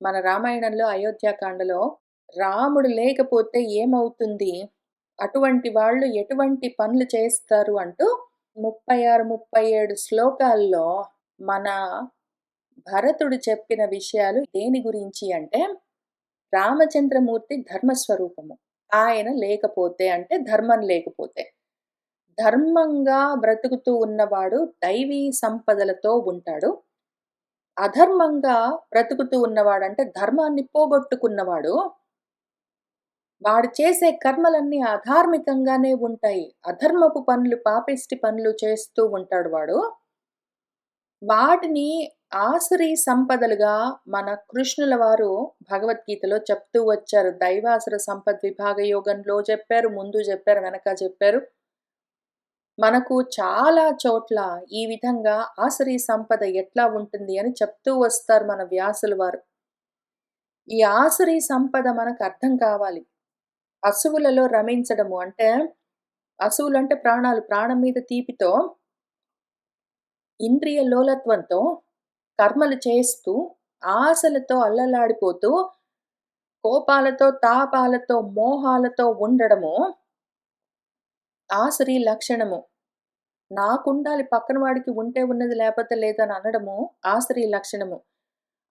మన రామాయణంలో అయోధ్యాకాండలో రాముడు లేకపోతే ఏమవుతుంది? అటువంటి వాళ్ళు ఎటువంటి పనులు చేస్తారు అంటూ 36, 37 శ్లోకాల్లో మన భరతుడు చెప్పిన విషయాలు దేని గురించి అంటే, రామచంద్రమూర్తి ధర్మస్వరూపము. ఆయన లేకపోతే అంటే ధర్మం లేకపోతే. ధర్మంగా బ్రతుకుతూ ఉన్నవాడు దైవీ సంపదలతో ఉంటాడు. అధర్మంగా బ్రతుకుతూ ఉన్నవాడంటే ధర్మాన్ని పోగొట్టుకున్నవాడు, వాడు చేసే కర్మలన్నీ అధార్మికంగానే ఉంటాయి. అధర్మపు పనులు, పాపిష్టి పనులు చేస్తూ ఉంటాడు వాడు. వాటిని ఆసురీ సంపదలుగా మన కృష్ణుల వారు భగవద్గీతలో చెప్తూ వచ్చారు. దైవాసుర సంపద్ విభాగ యోగంలో చెప్పారు, ముందు చెప్పారు, వెనక చెప్పారు. మనకు చాలా చోట్ల ఈ విధంగా ఆసురీ సంపద ఎట్లా ఉంటుంది అని చెప్తూ వస్తారు మన వ్యాసుల వారు. ఈ ఆసురీ సంపద మనకు అర్థం కావాలి. అసువులలో రమించడము అంటే, అసువులంటే ప్రాణాలు. ప్రాణం మీద తీపితో, ఇంద్రియ లోలత్వంతో, కర్మలు చేస్తూ, ఆశలతో అల్లలాడిపోతూ, కోపాలతో, తాపాలతో, మోహాలతో ఉండడము ఆసురీ లక్షణము. నాకుండాలి, పక్కన వాడికి ఉంటే ఉన్నది లేకపోతే లేదని అనడము ఆసురీ లక్షణము.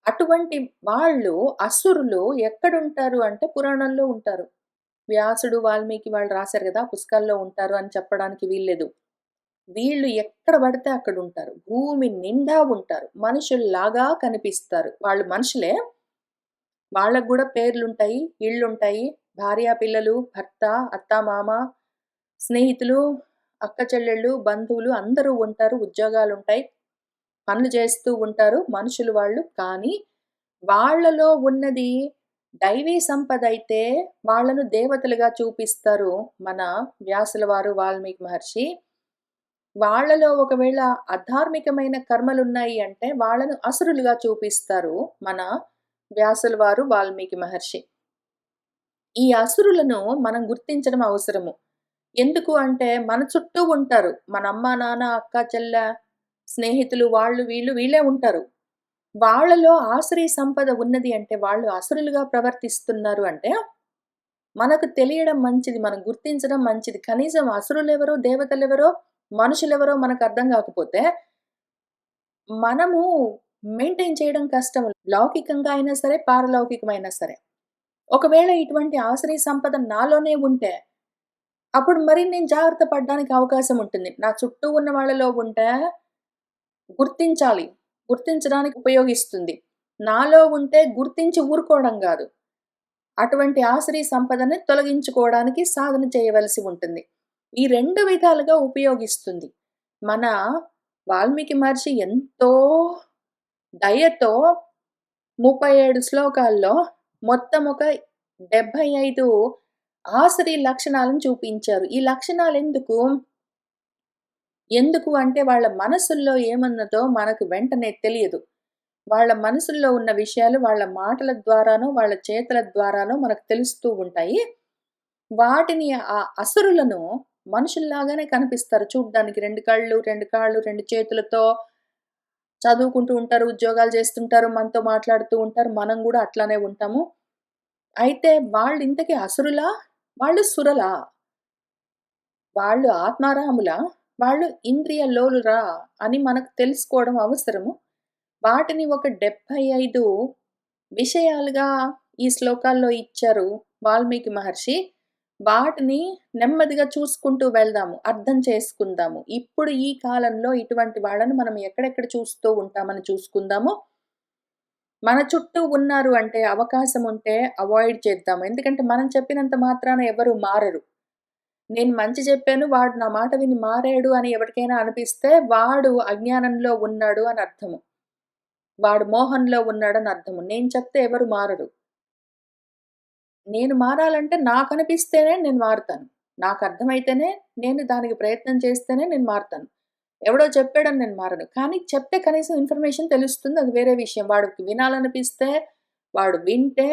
అటువంటి వాళ్ళు, అసురులు ఎక్కడుంటారు అంటే పురాణంలో ఉంటారు. వ్యాసుడు, వాల్మీకి వాళ్ళు రాశారు గదా! పుస్తకాల్లో ఉంటారు అని చెప్పడానికి వీల్లేదు. వీళ్ళు ఎక్కడ పడితే అక్కడుంటారు. భూమి నిండా ఉంటారు. మనుషుల్లాగా కనిపిస్తారు. వాళ్ళు మనుషులే. వాళ్ళకి గూడా పేర్లుంటాయి, ఇళ్ళుంటాయి, భార్య, పిల్లలు, భర్త, అత్త, మామ, స్నేహితులు, అక్క చెల్లెళ్ళు, బంధువులు అందరూ ఉంటారు. ఉద్యోగాలుంటాయి. పనులు చేస్తూ ఉంటారు మనుషులు వాళ్ళు. కానీ వాళ్ళలో ఉన్నది దైవీ సంపదైతే వాళ్ళను దేవతలుగా చూపిస్తారు మన వ్యాసుల వారు, వాల్మీకి మహర్షి. వాళ్ళలో ఒకవేళ అధార్మికమైన కర్మలున్నాయి అంటే వాళ్ళను అసురులుగా చూపిస్తారు మన వ్యాసుల వారు, వాల్మీకి మహర్షి. ఈ అసురులను మనం గుర్తించడం అవసరము. ఎందుకు అంటే మన చుట్టూ ఉంటారు. మన అమ్మ, నాన్న, అక్క, చెల్లె, స్నేహితులు, వాళ్ళు వీళ్ళు వీళ్ళే ఉంటారు. వాళ్ళలో ఆసురీ సంపద ఉన్నది అంటే, వాళ్ళు అసురులుగా ప్రవర్తిస్తున్నారు అంటే, మనకు తెలియడం మంచిది. మనం గుర్తించడం మంచిది. కనీసం అసురులెవరో, దేవతలెవరో, మనుషులెవరో మనకు అర్థం కాకపోతే, మనము మెయింటైన్ చేయడం కష్టం. లౌకికంగా అయినా సరే, పారలౌకికమైనా సరే. ఒకవేళ ఇటువంటి ఆసురీ సంపద నాలోనే ఉంటే, అప్పుడు మరి నేను జాగ్రత్త పడడానికి అవకాశం ఉంటుంది. నా చుట్టూ ఉన్న వాళ్ళలో ఉంటే గుర్తించాలి. గుర్తించడానికి ఉపయోగిస్తుంది. నాలో ఉంటే గుర్తించి ఊరుకోవడం గాదు. అటువంటి ఆసురీ సంపదని తొలగించుకోవడానికి సాధన చేయవలసి ఉంటుంది. ఈ 2 విధాలుగా ఉపయోగిస్తుంది. మన వాల్మీకి మహర్షి ఎంతో దయతో 37 శ్లోకాల్లో మొత్తం ఒక 75 ఆసురీ లక్షణాలను చూపించారు. ఈ లక్షణాలెందుకు? ఎందుకు అంటే వాళ్ళ మనసుల్లో ఏమున్నదో మనకు వెంటనే తెలియదు. వాళ్ళ మనసుల్లో ఉన్న విషయాలు వాళ్ళ మాటల ద్వారానో, వాళ్ళ చేతల ద్వారానో మనకు తెలుస్తూ ఉంటాయి. వాటిని ఆ అసురులను మనుషుల్లాగానే కనిపిస్తారు చూడ్డానికి. 2 కళ్ళు, 2 కాళ్ళు, 2 చేతులతో చదువుకుంటూ ఉంటారు, ఉద్యోగాలు చేస్తుంటారు, మనతో మాట్లాడుతూ ఉంటారు. మనం గూడా అట్లానే ఉంటాము. అయితే వాళ్ళు ఇంతకీ అసురులా? వాళ్ళు సురలా? వాళ్ళు ఆత్మారాములా? వాళ్ళు ఇంద్రియ లోలురా అని మనకు తెలుసుకోవడం అవసరము. వాటిని ఒక 75 విషయాలుగా ఈ శ్లోకాల్లో ఇచ్చారు వాల్మీకి మహర్షి. వాటిని నెమ్మదిగా చూసుకుంటూ వెళ్దాము. అర్థం చేసుకుందాము. ఇప్పుడు ఈ కాలంలో ఇటువంటి వాళ్ళని మనం ఎక్కడెక్కడ చూస్తూ ఉంటామని చూసుకుందాము. మన చుట్టూ ఉన్నారు అంటే అవకాశం ఉంటే అవాయిడ్ చేద్దాము. ఎందుకంటే మనం చెప్పినంత మాత్రాన ఎవరు మారరు. నేను మంచి చెప్పాను, వాడు నా మాట విని మారాడు అని ఎవరికైనా అనిపిస్తే వాడు అజ్ఞానంలో ఉన్నాడు అని అర్థము. వాడు మోహంలో ఉన్నాడని అర్థము. నేను చెప్తే ఎవరు మారరు. నేను మారాలంటే నాకనిపిస్తేనే నేను మారుతాను. నాకర్థమైతేనే, నేను దానికి ప్రయత్నం చేస్తేనే నేను మారుతాను. ఎవడో చెప్పాడని నేను మారను. కానీ చెప్తే కనీసం ఇన్ఫర్మేషన్ తెలుస్తుంది. అది వేరే విషయం. వాడికి వినాలనిపిస్తే, వాడు వింటే,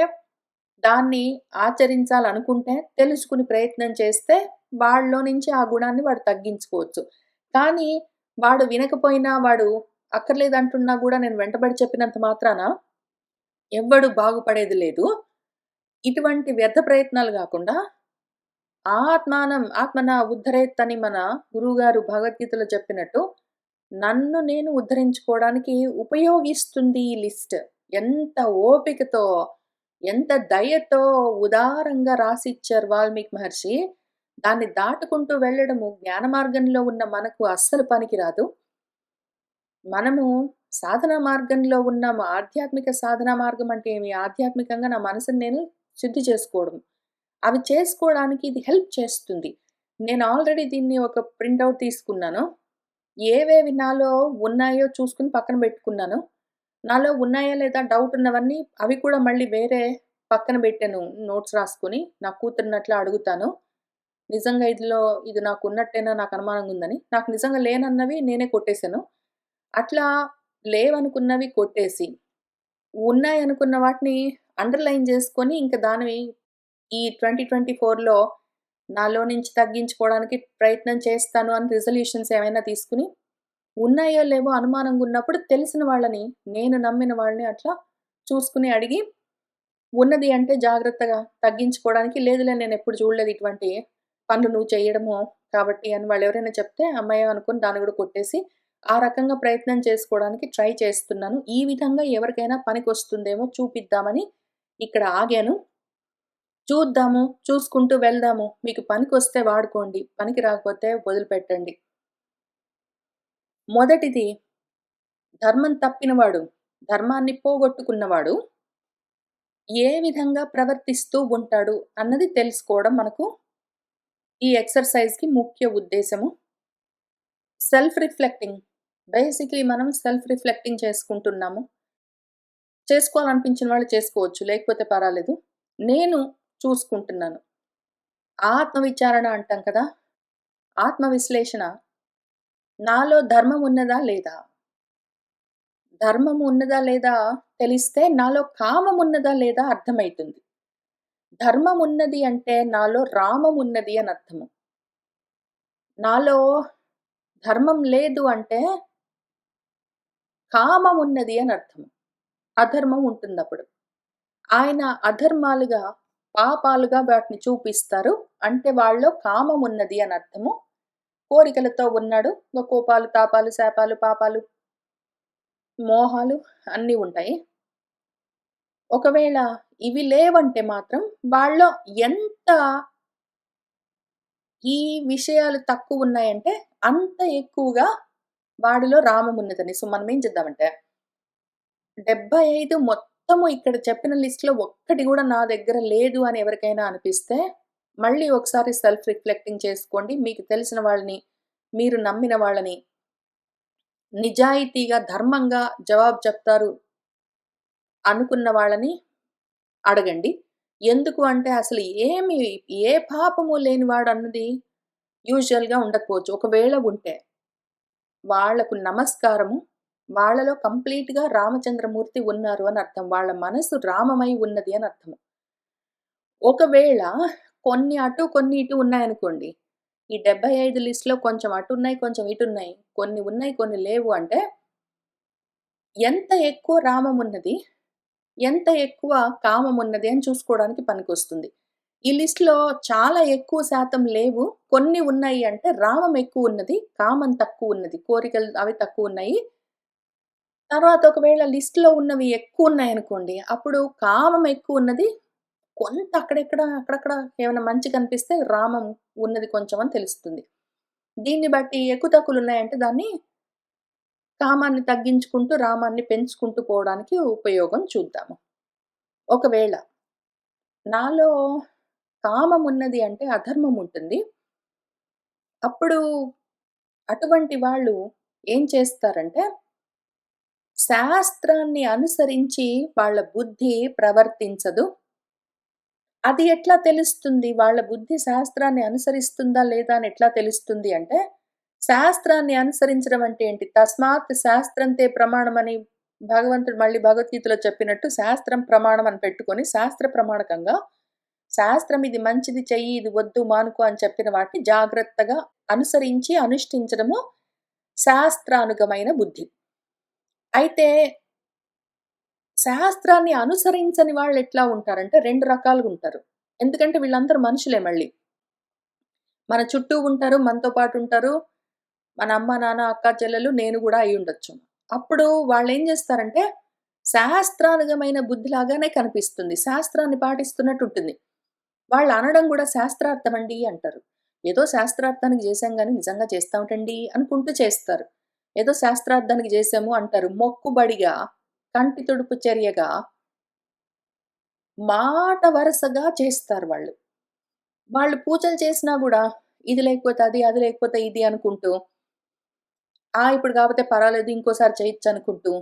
దాన్ని ఆచరించాలనుకుంటే, తెలుసుకుని ప్రయత్నం చేస్తే, వాడిలో నుంచి ఆ గుణాన్ని వాడు తగ్గించుకోవచ్చు. కానీ వాడు వినకపోయినా, వాడు అక్కర్లేదంటున్నా గూడా నేను వెంటబడి చెప్పినంత మాత్రాన ఎవ్వడు బాగుపడేది లేదు. ఇటువంటి వ్యర్థ ప్రయత్నాలు గాకుండా ఆత్మనా ఉద్ధరేత్ అని మన గురువుగారు భగవద్గీతలో చెప్పినట్టు, నన్ను నేను ఉద్ధరించుకోవడానికి ఉపయోగిస్తుంది ఈ లిస్ట్. ఎంత ఓపికతో, ఎంత దయతో ఉదారంగా రాసిచ్చారు వాల్మీకి మహర్షి. దాన్ని దాటుకుంటూ వెళ్ళడము జ్ఞాన మార్గంలో ఉన్న మనకు అస్సలు పనికిరాదు. మనము సాధనా మార్గంలో ఉన్నాము. ఆధ్యాత్మిక సాధనా మార్గం అంటే ఏమి? ఆధ్యాత్మికంగా నా మనసుని నేను శుద్ధి చేసుకోవడం. అవి చేసుకోవడానికి ఇది హెల్ప్ చేస్తుంది. నేను ఆల్రెడీ దీన్ని ఒక ప్రింటౌట్ తీసుకున్నాను. ఏవేవి నాలో ఉన్నాయో చూసుకొని పక్కన పెట్టుకున్నాను. నాలో ఉన్నాయా లేదా డౌట్ ఉన్నవన్నీ అవి కూడా మళ్ళీ వేరే పక్కన పెట్టాను నోట్స్ రాసుకొని. నా కూతురినట్లా అడుగుతాను. నిజంగా ఇది నాకున్నట్టేనా నాకు అనుమానంగా ఉందని. నాకు నిజంగా లేనన్నవి నేనే కొట్టేసాను. అట్లా లేవనుకున్నవి కొట్టేసి, ఉన్నాయనుకున్న వాటిని అండర్‌లైన్ చేసుకొని ఇంక దానివి ఈ 2024లో నాలో నుంచి తగ్గించుకోవడానికి ప్రయత్నం చేస్తాను అని రిజల్యూషన్స్ ఏమైనా తీసుకొని, ఉన్నాయో లేవో అనుమానంగున్నప్పుడు తెలిసిన వాళ్ళని, నేను నమ్మిన వాళ్ళని అట్లా చూసుకొని అడిగి, ఉన్నది అంటే జాగ్రత్తగా తగ్గించుకోవడానికి లేదులే నేనెప్పుడు చూడలేదు ఇటువంటి పనులు నువ్వు చేయడము కాబట్టి అని వాళ్ళెవరైనా చెప్తే హమ్మయ్య! అనుకుని దాన్ని గూడా కొట్టేసి, ఆ రకంగా ప్రయత్నం చేసుకోవడానికి ట్రై చేస్తున్నాను. ఈ విధంగా ఎవరికైనా పనికొస్తుందేమో చూపిద్దామని ఇక్కడ ఆగాను. చూద్దాము, చూసుకుంటూ వెళ్దాము. మీకు పనికొస్తే వాడుకోండి. పనికి రాకపోతే వదిలిపెట్టండి. మొదటిది ధర్మం తప్పినవాడు, ధర్మాన్ని పోగొట్టుకున్నవాడు ఏ విధంగా ప్రవర్తిస్తూ ఉంటాడు అన్నది తెలుసుకోవడం మనకు ఈ ఎక్సర్‌సైజ్‌కి ముఖ్య ఉద్దేశము. Self reflecting. బేసిక్‌లీ మనం సెల్ఫ్ రిఫ్లెక్టింగ్ చేసుకుంటున్నాము. చేసుకోవాలనిపించిన వాళ్ళు చేసుకోవచ్చు. లేకపోతే పర్వాలేదు. నేను చూసుకుంటున్నాను. ఆత్మ విచారణ అంటాం కదా! ఆత్మ విశ్లేషణ. నాలో ధర్మం ఉన్నదా లేదా? ధర్మం ఉన్నదా లేదా తెలిస్తే నాలో కామం ఉన్నదా లేదా అర్థమైతుంది. ధర్మం ఉన్నది అంటే నాలో రామం ఉన్నది అని అర్థము. నాలో ధర్మం లేదు అంటే కామం ఉన్నది అని అర్థం. అధర్మం ఉంటుందప్పుడు. ఆయన అధర్మాలుగా, పాపాలుగా వాటిని చూపిస్తారు. అంటే వాళ్ళలో కామం ఉన్నది అని అర్థము. కోరికలతో ఉన్నాడు. కోపాలు, తాపాలు, శాపాలు, పాపాలు, మోహాలు అన్నీ ఉంటాయి. ఒకవేళ ఇవి లేవంటే మాత్రం వాళ్ళలో ఎంత ఈ విషయాలు తక్కువున్నాయంటే అంత ఎక్కువగా వాడిలో రామం ఉన్నదని. సో, మనమేం చేద్దామంటే 75 మొత్తము ఇక్కడ చెప్పిన లిస్ట్‌లో ఒక్కటి గూడా నా దగ్గర లేదు అని ఎవరికైనా అనిపిస్తే, మళ్ళీ ఒకసారి సెల్ఫ్ రిఫ్లెక్టింగ్ చేసుకోండి. మీకు తెలిసిన వాళ్ళని, మీరు నమ్మిన వాళ్ళని, నిజాయితీగా, ధర్మంగా జవాబు చెప్తారు అనుకున్న వాళ్ళని అడగండి. ఎందుకు అంటే అసలు ఏ పాపము లేనివాడన్నది యూజువల్‌గా ఉండకపోవచ్చు. ఒకవేళ ఉంటే వాళ్ళకు నమస్కారము. వాళ్ళలో కంప్లీట్‌గా రామచంద్రమూర్తి ఉన్నారు అని అర్థం. వాళ్ళ మనసు రామమై ఉన్నది అని అర్థము. ఒకవేళ కొన్ని అటు, కొన్ని ఇటు ఉన్నాయనుకోండి. ఈ 75 లిస్ట్‌లో కొంచెం అటున్నాయి, కొంచెం ఇటున్నాయి. కొన్ని ఉన్నాయి, కొన్ని లేవు అంటే ఎంత ఎక్కువ రామమున్నది, ఎంత ఎక్కువ కామమున్నది అని చూసుకోవడానికి పనికొస్తుంది. ఈ లిస్ట్‌లో చాలా ఎక్కువ శాతం లేవు. కొన్ని ఉన్నాయి అంటే రామం ఎక్కువున్నది, కామం తక్కువున్నది. కోరికలు అవి తక్కువున్నాయి. తర్వాత ఒకవేళ లిస్ట్‌లో ఉన్నవి ఎక్కువున్నాయనుకోండి. అప్పుడు కామం ఎక్కువున్నది. కొంత అక్కడక్కడ ఏమైనా మంచి కనిపిస్తే రామం ఉన్నది కొంచెం అని తెలుస్తుంది. దీన్ని బట్టి ఎక్కువ తక్కువలున్నాయంటే దాన్ని కామాన్ని తగ్గించుకుంటూ, రామాన్ని పెంచుకుంటూ పోవడానికి ఉపయోగం చూద్దాము. ఒకవేళ నాలో కామమున్నది అంటే అధర్మం ఉంటుంది. అప్పుడు అటువంటి వాళ్ళు ఏం చేస్తారంటే, శాస్త్రాన్ని అనుసరించి వాళ్ళ బుద్ధి ప్రవర్తించదు. అది ఎట్లా తెలుస్తుంది? వాళ్ళ బుద్ధి శాస్త్రాన్ని అనుసరిస్తుందా లేదా అని ఎట్లా తెలుస్తుంది అంటే, శాస్త్రాన్ని అనుసరించడం అంటే ఏంటి? తస్మాత్ శాస్త్రంతే ప్రమాణమని భగవంతుడు మళ్ళీ భగవద్గీతలో చెప్పినట్టు శాస్త్రం ప్రమాణం అని పెట్టుకొని శాస్త్ర ప్రమాణకంగా శాస్త్రం ఇది మంచిది చెయ్యి, ఇది వద్దు మానుకో అని చెప్పిన వాటిని జాగ్రత్తగా అనుసరించి అనుష్ఠించడము శాస్త్రానుగమైన బుద్ధి. అయితే శాస్త్రాన్ని అనుసరించని వాళ్ళెట్లా ఉంటారంటే 2 రకాలుగుంటారు. ఎందుకంటే వీళ్ళందరూ మనుషులే మళ్ళీ. మన చుట్టూ ఉంటారు, మనతో పాటుంటారు. మన అమ్మ, నాన్న, అక్క, చెల్లెలు, నేను గూడా అయ్యుండొచ్చు. అప్పుడు వాళ్ళేం జేస్తారంటే, శాస్త్రానుగమైన బుద్ధిలాగానే కనిపిస్తుంది. శాస్త్రాన్ని పాటిస్తున్నట్టుంటుంది. వాళ్ళనడం గూడా శాస్త్రార్థమండి అంటారు. ఏదో శాస్త్రార్థానికి జేశాం గానీ నిజంగా చేస్తాంటండి అనుకుంటూ చేస్తారు. ఏదో శాస్త్రార్థానికి జేశాము అంటారు. మొక్కుబడిగా, కంటి తుడుపు చర్యగా, మాట వరసగా చేస్తారు వాళ్ళు. వాళ్ళు పూజలు చేసినా గూడా ఇది లేకపోతే అది, అది లేకపోతే ఇది అనుకుంటూ ఇప్పుడు కాపోతే పర్వాలేదు ఇంకోసారి చేయొచ్చనుకుంటూ,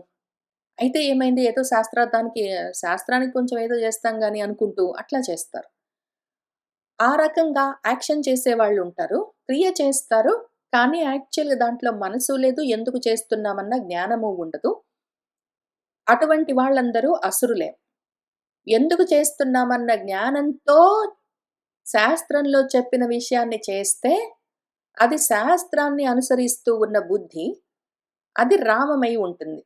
అయితే ఏమైంది ఏదో శాస్త్రానికి కొంచెం ఏదో చేస్తాం గాని అనుకుంటూ అట్లా చేస్తారు. ఆ రకంగా యాక్షన్ చేసేవాళ్ళుంటారు. క్రియ చేస్తారు. కానీ యాక్చువల్‌గా దాంట్లో మనసు లేదు. ఎందుకు చేస్తున్నామన్న జ్ఞానము ఉండదు. అటువంటి వాళ్ళందరూ అసురులే. ఎందుకు చేస్తున్నామన్న జ్ఞానంతో శాస్త్రంలో చెప్పిన విషయాన్ని చేస్తే, అది శాస్త్రాన్ని అనుసరిస్తూ ఉన్న బుద్ధి, అది రామమై ఉంటుంది.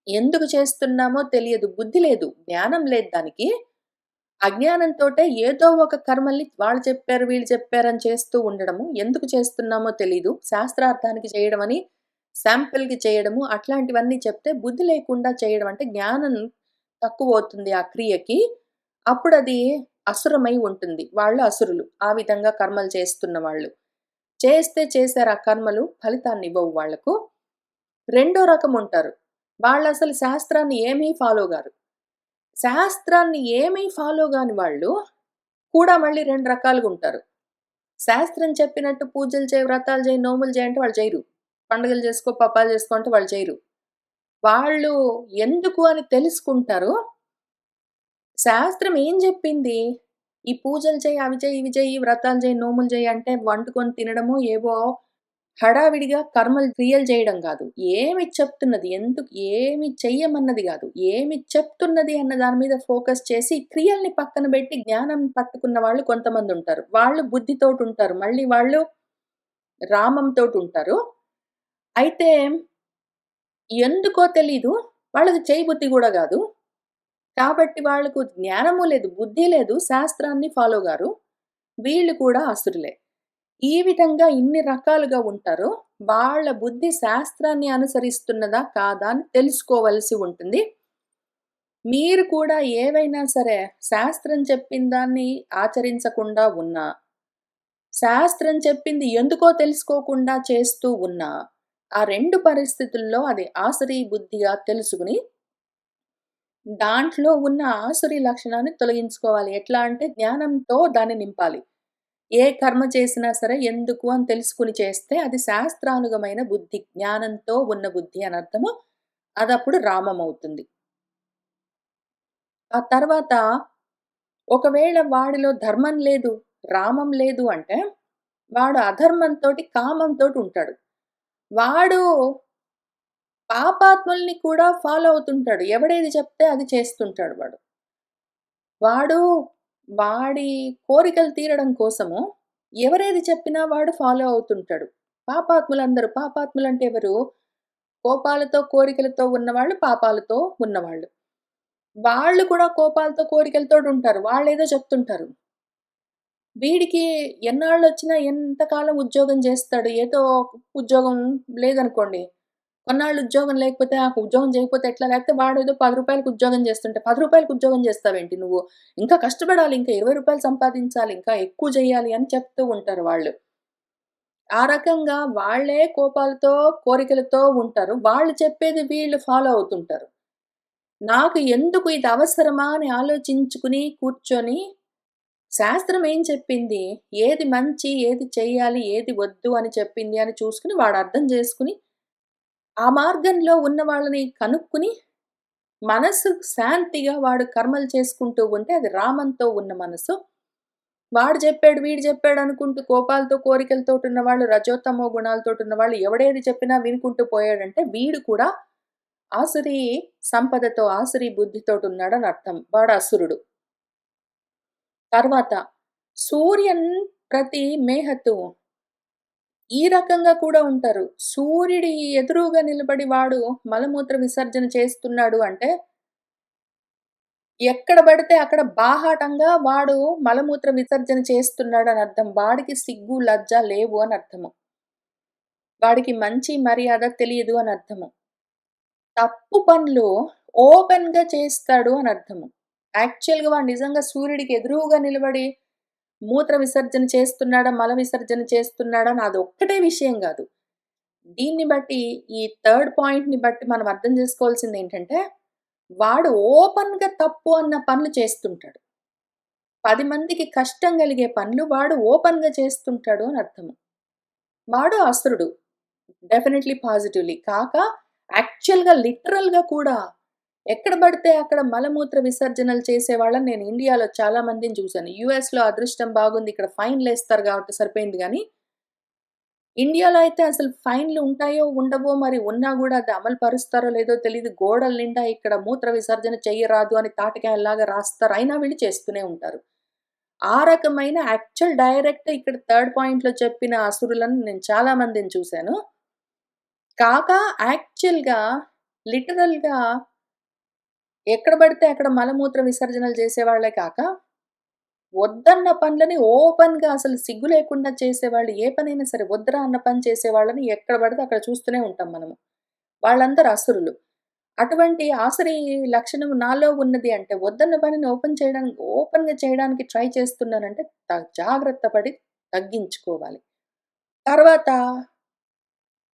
ఎందుకు చేస్తున్నామో తెలియదు. బుద్ధి లేదు. జ్ఞానం లేదు దానికి. అజ్ఞానంతోటే ఏదో ఒక కర్మల్ని వాళ్ళు చెప్పారు, వీళ్ళు చెప్పారని చేస్తూ ఉండడము. ఎందుకు చేస్తున్నామో తెలీదు. శాస్త్రార్థానికి చేయడమని, శాంపిల్‌కి చేయడము అట్లాంటివన్నీ చెప్తే బుద్ధి లేకుండా చేయడం అంటే జ్ఞానం తక్కువవుతుంది ఆ క్రియకి. అప్పుడది అసురమై ఉంటుంది. వాళ్ళు అసురులు. ఆ విధంగా కర్మలు చేస్తున్న వాళ్ళు. చేస్తే చేశారు ఆ కర్మలు ఫలితాన్నివ్వవు వాళ్ళకు. రెండో రకముంటారు. వాళ్ళసలు శాస్త్రాన్ని ఏమీ ఫాలో గారు. శాస్త్రాన్ని ఏమీ ఫాలో గాని వాళ్ళు కూడా మళ్ళీ 2 రకాలుగుంటారు. శాస్త్రం చెప్పినట్టు పూజలు చేయి, వ్రతాలు చేయి, నోములు చేయి అంటే వాళ్ళు చేయరు. పండుగలు చేసుకో, పబ్బాలు చేసుకో అంటే వాళ్ళు చేయరు. వాళ్ళు ఎందుకు అని తెలుసుకుంటారు. శాస్త్రం ఏం జెప్పింది? ఈ పూజలు చెయ్యి, అవి చెయ్యి, ఇవి చెయ్యి, వ్రతాలు చెయ్యి, నోములు చెయ్యి అంటే వండుకొని తినడము, ఏవో హడావిడిగా కర్మలు, క్రియలు చేయడం గాదు. ఏమి చెప్తున్నది? ఎందుకు ఏమి చెయ్యమన్నది గాదు. ఏమి చెప్తున్నది అన్న దాని మీద ఫోకస్ చేసి, క్రియల్ని పక్కన బెట్టి జ్ఞానం పట్టుకున్న వాళ్ళు కొంతమందుంటారు. వాళ్ళు బుద్ధితోటుంటారు. మళ్ళీ వాళ్ళు రామంతోటుంటారు. అయితే ఎందుకో తెలీదు. వాళ్ళకి చేయబుద్ధి గూడా గాదు. కాబట్టి వాళ్ళకు జ్ఞానము లేదు, బుద్ధి లేదు, శాస్త్రాన్ని ఫాలో గారు. వీళ్ళు కూడా అసురులే. ఈ విధంగా ఇన్ని రకాలుగా ఉంటారు. వాళ్ళ బుద్ధి శాస్త్రాన్ని అనుసరిస్తున్నదా? కాదా? అని తెలుసుకోవలసి ఉంటుంది. మీరు కూడా ఏవైనా సరే శాస్త్రం చెప్పిన దాన్ని ఆచరించకుండా ఉన్నా, శాస్త్రం చెప్పింది ఎందుకో తెలుసుకోకుండా చేస్తూ ఉన్నా, ఆ 2 పరిస్థితుల్లో అది ఆసురీ బుద్ధిగా తెలుసుకొని దాంట్లో ఉన్న ఆసురి లక్షణాన్ని తొలగించుకోవాలి. ఎట్లా అంటే జ్ఞానంతో దాన్ని నింపాలి. ఏ కర్మ చేసినా సరే ఎందుకు అని తెలుసుకొని చేస్తే అది శాస్త్రానుగమైన బుద్ధి. జ్ఞానంతో ఉన్న బుద్ధి అనర్థము. అదప్పుడు రామమవుతుంది. ఆ తర్వాత ఒకవేళ వాడిలో ధర్మం లేదు, రామం లేదు అంటే వాడు అధర్మంతోటి, కామంతోటి ఉంటాడు. వాడు పాపాత్ముల్ని కూడా ఫాలో అవుతుంటాడు. ఎవడేది చెప్తే అది చేస్తుంటాడు వాడు. వాడు వాడి కోరికలు తీరడం కోసము ఎవరేది చెప్పినా వాడు ఫాలో అవుతుంటాడు. పాపాత్ములంటే ఎవరు? కోపాలతో, కోరికలతో ఉన్నవాళ్ళు పాపాలతో ఉన్నవాళ్ళు. వాళ్ళు కూడా కోపాలతో, కోరికలతోటుంటారు. వాళ్ళేదో చెప్తుంటారు. వీడికి ఎన్నాళ్ళొచ్చినా ఎంతకాలం ఉద్యోగం జేస్తాడు. ఏదో ఉద్యోగం లేదనుకోండి. కొన్నాళ్ళు ఉద్యోగం లేకపోతే, ఉద్యోగం చేయకపోతే ఎట్లా? లేకపోతే వాడేదో రూ. 10కి ఉద్యోగం చేస్తుంటే, రూ. 10కి ఉద్యోగం చేస్తావేంటి నువ్వు? ఇంకా కష్టపడాలి. ఇంకా రూ. 20 సంపాదించాలి. ఇంకా ఎక్కువ జేయాలి అని చెప్తూ ఉంటారు వాళ్ళు. ఆ రకంగా వాళ్ళే కోపాలతో, కోరికలతో ఉంటారు. వాళ్ళు చెప్పేది వీళ్ళు ఫాలో అవుతుంటారు. నాకు ఎందుకు ఇది అవసరమా అని ఆలోచించుకుని కూర్చొని, శాస్త్రం ఏం చెప్పింది? ఏది మంచి, ఏది చెయ్యాలి, ఏది వద్దు అని చెప్పింది అని చూసుకొని వాడు అర్థం చేసుకొని ఆ మార్గంలో ఉన్న వాళ్ళని కనుక్కొని, మనసు శాంతిగా వాడు కర్మలు చేసుకుంటూ ఉంటే అది రామంతో ఉన్న మనసు. వాడు జెప్పాడు, వీడు జెప్పాడు అనుకుంటూ కోపాలతో, కోరికలతోటున్న వాళ్ళు, రజోతమో గుణాలతోటున్న వాళ్ళు ఎవడేది చెప్పినా వినుకుంటూ పోయాడంటే వీడు కూడా ఆసురీ సంపదతో, ఆసురీ బుద్ధితోటున్నాడని అర్థం. వాడు అసురుడు. తర్వాత సూర్యన్ ప్రతి మేహతు ఈ రకంగా కూడా ఉంటారు. సూర్యుడి ఎదురుగా నిలబడి వాడు మలమూత్ర విసర్జన చేస్తున్నాడు అంటే, ఎక్కడ పడితే అక్కడ బాహాటంగా వాడు మలమూత్ర విసర్జన చేస్తున్నాడని అర్థం. వాడికి సిగ్గు, లజ్జ లేవు అని అర్థము. వాడికి మంచి మర్యాద తెలియదు అని అర్థము. తప్పు పనులు ఓపెన్‌గా చేస్తాడు అని అర్థము. యాక్చువల్‌గా వాడు నిజంగా సూర్యుడికి ఎదురుగా నిలబడి మూత్ర విసర్జన చేస్తున్నాడా, మల విసర్జన చేస్తున్నాడా అని అదొక్కటే విషయం గాదు. దీన్ని బట్టి ఈ థర్డ్ పాయింట్‌ని బట్టి మనం అర్థం చేసుకోవాల్సిందేంటంటే, వాడు ఓపెన్‌గా తప్పు అన్న పనులు చేస్తుంటాడు. 10 మందికి కష్టం కలిగే పనులు వాడు ఓపెన్‌గా చేస్తుంటాడు అని అర్థము. వాడు అసురుడు. Definitely positively. యాక్చువల్‌గా లిటరల్‌గా కూడా ఎక్కడ పడితే అక్కడ మలమూత్ర విసర్జనలు చేసేవాళ్ళని నేను ఇండియాలో చాలా మందిని చూసాను. యూఎస్‌లో అదృష్టం బాగుంది. ఇక్కడ ఫైన్‌లేస్తారు కాబట్టి సరిపోయింది గానీ, ఇండియాలో అయితే అసలు ఫైన్‌లు ఉంటాయో, ఉండవో మరి ఉన్నా గూడా అది అమలు పరుస్తారో లేదో తెలీదు. గోడల నిండా ఇక్కడ మూత్ర విసర్జన చెయ్యరాదు అని తాటకాయల్లాగా రాస్తారు. అయినా వీళ్ళు చేస్తూనే ఉంటారు. ఆ రకమైన యాక్చువల్ డైరెక్ట్ ఇక్కడ థర్డ్ పాయింట్‌లో చెప్పిన అసురులను నేను చాలా మందిని చూసాను. యాక్చువల్‌గా లిటరల్‌గా ఎక్కడ పడితే అక్కడ మలమూత్ర విసర్జనలు చేసేవాళ్ళే కాక, వద్దన్న పనులని ఓపెన్‌గా అసలు సిగ్గు లేకుండా చేసేవాళ్ళు ఏ పనైనా సరే వద్దురా అన్న పని చేసేవాళ్ళని ఎక్కడ పడితే అక్కడ చూస్తూనే ఉంటాం మనము. వాళ్ళందరూ అసురులు. అటువంటి ఆసురి లక్షణం నాలో ఉన్నది అంటే వద్దన్న పనిని ఓపెన్‌గా చేయడానికి ట్రై చేస్తున్నానంటే జాగ్రత్త పడి తగ్గించుకోవాలి. తర్వాత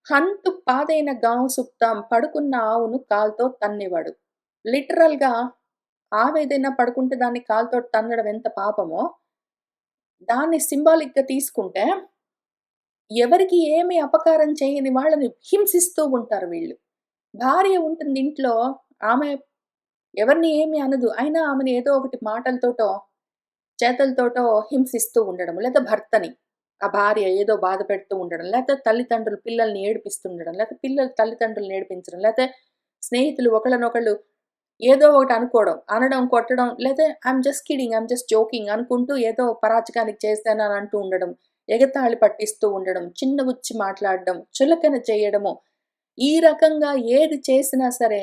హంతు పాదైన గావు సుప్తాం పడుకున్న ఆవును కాలుతో తన్నేవాడు. లిటరల్‌గా ఆవేదైనా పడుకుంటే దాన్ని కాలుతో తన్నడం ఎంత పాపమో, దాన్ని సింబాలిక్‌గా తీసుకుంటే, ఎవరికీ ఏమి అపకారం చేయని వాళ్ళని హింసిస్తూ ఉంటారు వీళ్ళు. భార్య ఉంటుంది ఇంట్లో, ఆమె ఎవరిని ఏమి అనదు. అయినా ఆమెని ఏదో ఒకటి మాటలతోటో, చేతలతోటో హింసిస్తూ ఉండడం. లేదా భర్తని, ఆ భార్య ఏదో బాధ పెడుతూ ఉండడం. లేతే తల్లిదండ్రులు పిల్లల్ని ఏడిపిస్తుండడం. లేతే పిల్లలు తల్లిదండ్రులని ఏడిపించడం. లేతే స్నేహితులు ఒకళ్ళనొకళ్ళు ఏదో ఒకటి అనుకోవడం. అనడం, కొట్టడం లేతే I'm just kidding, I'm just joking అనుకుంటూ ఏదో పరాచకానికి చేశానని అంటూ ఉండడం. ఎగతాళి పట్టిస్తూ ఉండడం. చిన్నబుచ్చి మాట్లాడడం. చులకన చేయడము. ఈ రకంగా ఏది చేసినా సరే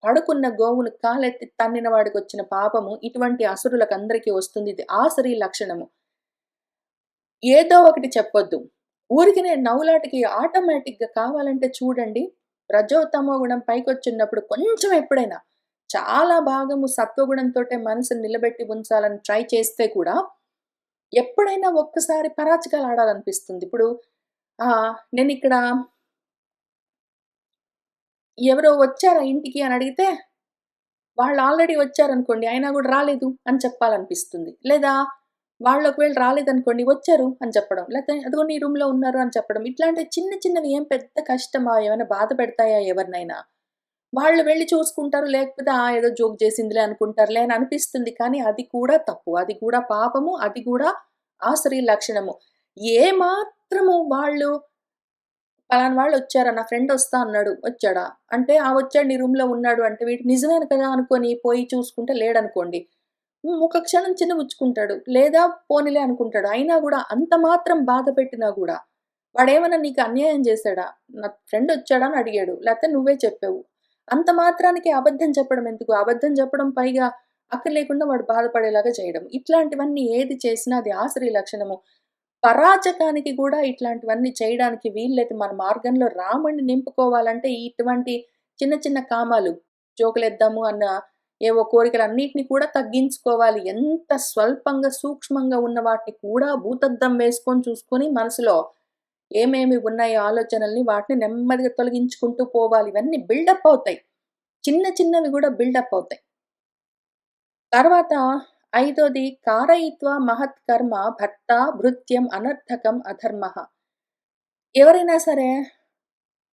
పడుకున్న గోవును కాలెత్తి తన్నిన వాడికొచ్చిన పాపము ఇటువంటి అసురులకందరికీ వస్తుంది. ఇది ఆసురీ లక్షణము. ఏదో ఒకటి చెప్పొద్దు. ఊరికినే నవ్వులాటకి ఆటోమేటిక్‌గా కావాలంటే చూడండి. రజో, తమో గుణం పైకొచ్చినప్పుడు కొంచెం ఎప్పుడైనా చాలా భాగము సత్వగుణంతోటే మనసుని నిలబెట్టి ఉంచాలని ట్రై చేస్తే కూడా, ఎప్పుడైనా ఒక్కసారి పరాచికలాడాలనిపిస్తుంది. ఇప్పుడు నేనిక్కడ ఎవరో వచ్చారా ఇంటికి అని అడిగితే, వాళ్ళు ఆల్రెడీ వచ్చారనుకోండి, అయినా గూడా రాలేదు అని చెప్పాలనిపిస్తుంది. లేదా వాళ్ళు ఒకవేళ రాలేదనుకోండి, వచ్చారు అని చెప్పడం. లేతే అదిగో నీ రూమ్‌లో ఉన్నారు అని చెప్పడం. ఇట్లాంటి చిన్న చిన్నవి ఏం పెద్ద కష్టమా? ఏమైనా బాధ పెడతాయా ఎవరినైనా? వాళ్ళు వెళ్లి చూసుకుంటారు. లేకపోతే ఏదో జోక్ చేసిందిలే అనుకుంటారులే అని అనిపిస్తుంది. కానీ అది కూడా తప్పు. అది కూడా పాపము. అది కూడా ఆసురీ లక్షణము. ఏ మాత్రము వాళ్ళు పలానా వాళ్ళొచ్చారా, నా ఫ్రెండొస్తా అన్నాడు. వచ్చాడా? అంటే వచ్చాడు నీ రూమ్‌లో ఉన్నాడు అంటే వీడు నిజమేను కదా అనుకోని పోయి చూసుకుంటే లేడనుకోండి. ఒక క్షణం చిన్నబుచ్చుకుంటాడు. లేదా పోనీలే అనుకుంటాడు. అయినా గూడా అంత మాత్రం బాధ పెట్టినా గూడా వాడేమన్నా నీకు అన్యాయం జేశాడా? నా ఫ్రెండొచ్చాడా అని అడిగాడు. లేతే నువ్వే చెప్పావు. అంత మాత్రానికి అబద్ధం చెప్పడం ఎందుకు? అబద్ధం చెప్పడం పైగా అక్కర లేకుండా వాడు బాధపడేలాగా చేయడం. ఇట్లాంటివన్నీ ఏది చేసినా అది ఆసురీ లక్షణము. పరాచకానికి గూడా ఇట్లాంటివన్నీ చేయడానికి వీల్లేదు. మన మార్గంలో రాముడిని నింపుకోవాలంటే ఇటువంటి చిన్న చిన్న కామాలు జోకులేద్దాము అన్న ఏవో కోరికలన్నిటిని కూడా తగ్గించుకోవాలి. ఎంత స్వల్పంగా, సూక్ష్మంగా ఉన్న వాటిని కూడా భూతద్దం వేసుకొని చూసుకొని మనసులో ఏమేమి ఉన్నాయో ఆలోచనల్ని వాటిని నెమ్మదిగా తొలగించుకుంటూ పోవాలి. ఇవన్నీ బిల్డప్ అవుతాయి. చిన్న చిన్నవి గూడా బిల్డప్ అవుతాయి. తర్వాత ఐదోది కారయిత్వ మహత్కర్మ భర్త భృత్యం అనర్థకం అధర్మః. ఎవరైనా సరే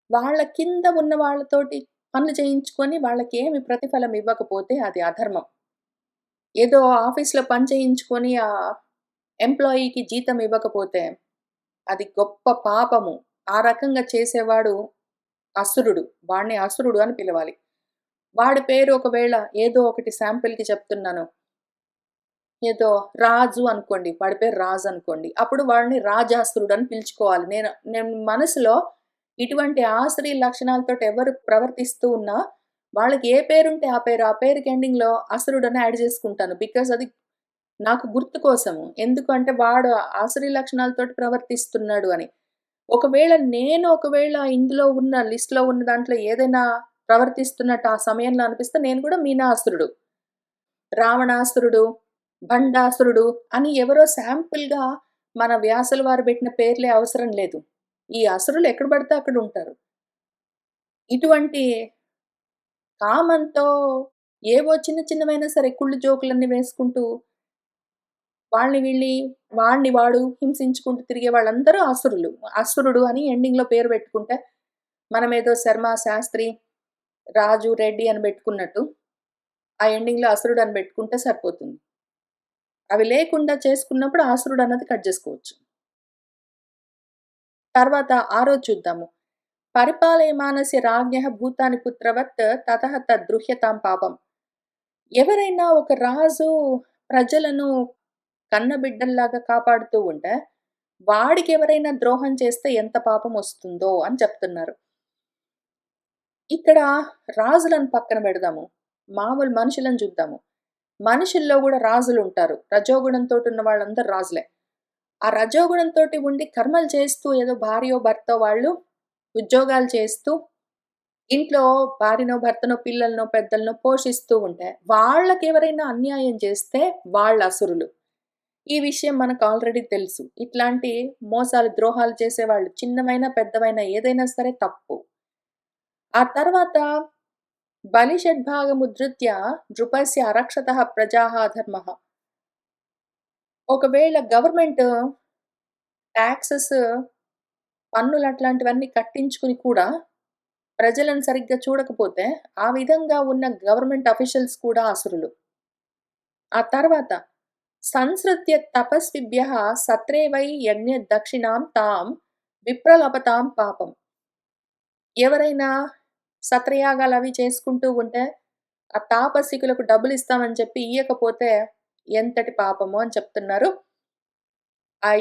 వాళ్ళ కింద ఉన్న వాళ్ళతోటి పనులు చేయించుకొని వాళ్ళకేమి ప్రతిఫలం ఇవ్వకపోతే అది అధర్మం. ఏదో ఆఫీస్‌లో పని చేయించుకొని ఎంప్లాయీకి జీతం ఇవ్వకపోతే అది గొప్ప పాపము. ఆ రకంగా చేసేవాడు అసురుడు. వాడిని అసురుడు అని పిలవాలి. వాడి పేరు ఒకవేళ ఏదో ఒకటి శాంపిల్‌కి చెప్తున్నాను. ఏదో రాజు అనుకోండి. వాడి పేరు రాజు అనుకోండి. అప్పుడు వాడిని రాజాసురుడు అని పిలుచుకోవాలి. నేను నేను మనసులో ఇటువంటి ఆసురీ లక్షణాలతోటి ఎవరు ప్రవర్తిస్తూ ఉన్నా వాళ్ళకి ఏ పేరుంటే ఆ పేరుకి ఎండింగ్‌లో అసురుడని యాడ్ చేసుకుంటాను. బికాజ్ అది నాకు గుర్తు కోసము. ఎందుకు అంటే వాడు ఆసురి లక్షణాలతోటి ప్రవర్తిస్తున్నాడు అని. ఒకవేళ ఇందులో ఉన్న లిస్ట్‌లో ఉన్న దాంట్లో ఏదైనా ప్రవర్తిస్తున్నట్టు ఆ సమయంలో అనిపిస్తే నేను కూడా మీనాసురుడు, రావణాసురుడు, భండాసురుడు అని ఎవరో శాంపుల్‌గా మన వ్యాసుల వారు పెట్టిన పేర్లే అవసరం లేదు. ఈ అసురులు ఎక్కడ పడితే అక్కడ ఉంటారు. ఇటువంటి కామంతో ఏవో చిన్న చిన్నవైనా సరే కుళ్ళు జోకులన్నీ వేసుకుంటూ వాడిని వాడు హింసించుకుంటూ తిరిగే వాళ్ళందరూ అసురులు. అసురుడు అని ఎండింగ్‌లో పేరు పెట్టుకుంటే, మనమేదో శర్మ, శాస్త్రి, రాజు, రెడ్డి అని పెట్టుకున్నట్టు, ఆ ఎండింగ్‌లో అసురుడు అని పెట్టుకుంటే సరిపోతుంది. అవి లేకుండా చేసుకున్నప్పుడు అసురుడు అన్నది కట్ జేసుకోవచ్చు. తర్వాత ఆరోది చూద్దాము. పరిపాలయమానస్య రాజ్ఞః భూతాని పుత్రవత్ తతః తద్దృహ్యతాం పాపం. ఎవరైనా ఒక రాజు ప్రజలను కన్నబిడ్డల్లాగా కాపాడుతూ ఉంటే, వాడికెవరైనా ద్రోహం చేస్తే ఎంత పాపమొస్తుందో అని చెప్తున్నారు. ఇక్కడ రాజులను పక్కన పెడదాము. మామూలు మనుషులను చూద్దాము. మనుషుల్లో గూడా రాజులుంటారు. రజోగుణంతోటున్న వాళ్ళందరూ రాజులే. ఆ రజోగుణంతోటి ఉండి కర్మలు చేస్తూ ఏదో భార్యో, భర్తో వాళ్ళు ఉద్యోగాలు చేస్తూ ఇంట్లో భార్యనో, భర్తనో, పిల్లలనో, పెద్దలనో పోషిస్తూ ఉంటే, వాళ్ళకెవరైనా అన్యాయం చేస్తే వాళ్ళసురులు. ఈ విషయం మనకు ఆల్రెడీ తెలుసు. ఇట్లాంటి మోసాలు, ద్రోహాలు చేసేవాళ్ళు చిన్నవైనా, పెద్దవైనా ఏదైనా సరే తప్పు. ఆ తర్వాత బలిషడ్భాగముద్ధృత్య నృపస్య అరక్షతః ప్రజాః అధర్మః. ఒకవేళ గవర్నమెంట్ టాక్సెస్, పన్నులు అట్లాంటివన్నీ కట్టించుకుని కూడా ప్రజలను సరిగ్గా చూడకపోతే, ఆ విధంగా ఉన్న గవర్నమెంట్ అఫీషియల్స్ కూడా అసురులు. ఆ తర్వాత సంసృత్య తపస్విభ్యః సత్రే వై యజ్ఞదక్షిణాం తాం విప్రలభతాం పాపం. ఎవరైనా సత్రయాగాలవి చేసుకుంటూ ఉంటే, ఆ తాపసికులకు డబ్బులిస్తామని చెప్పి ఇయ్యకపోతే ఎంతటి పాపమో అని చెప్తున్నారు. ఆ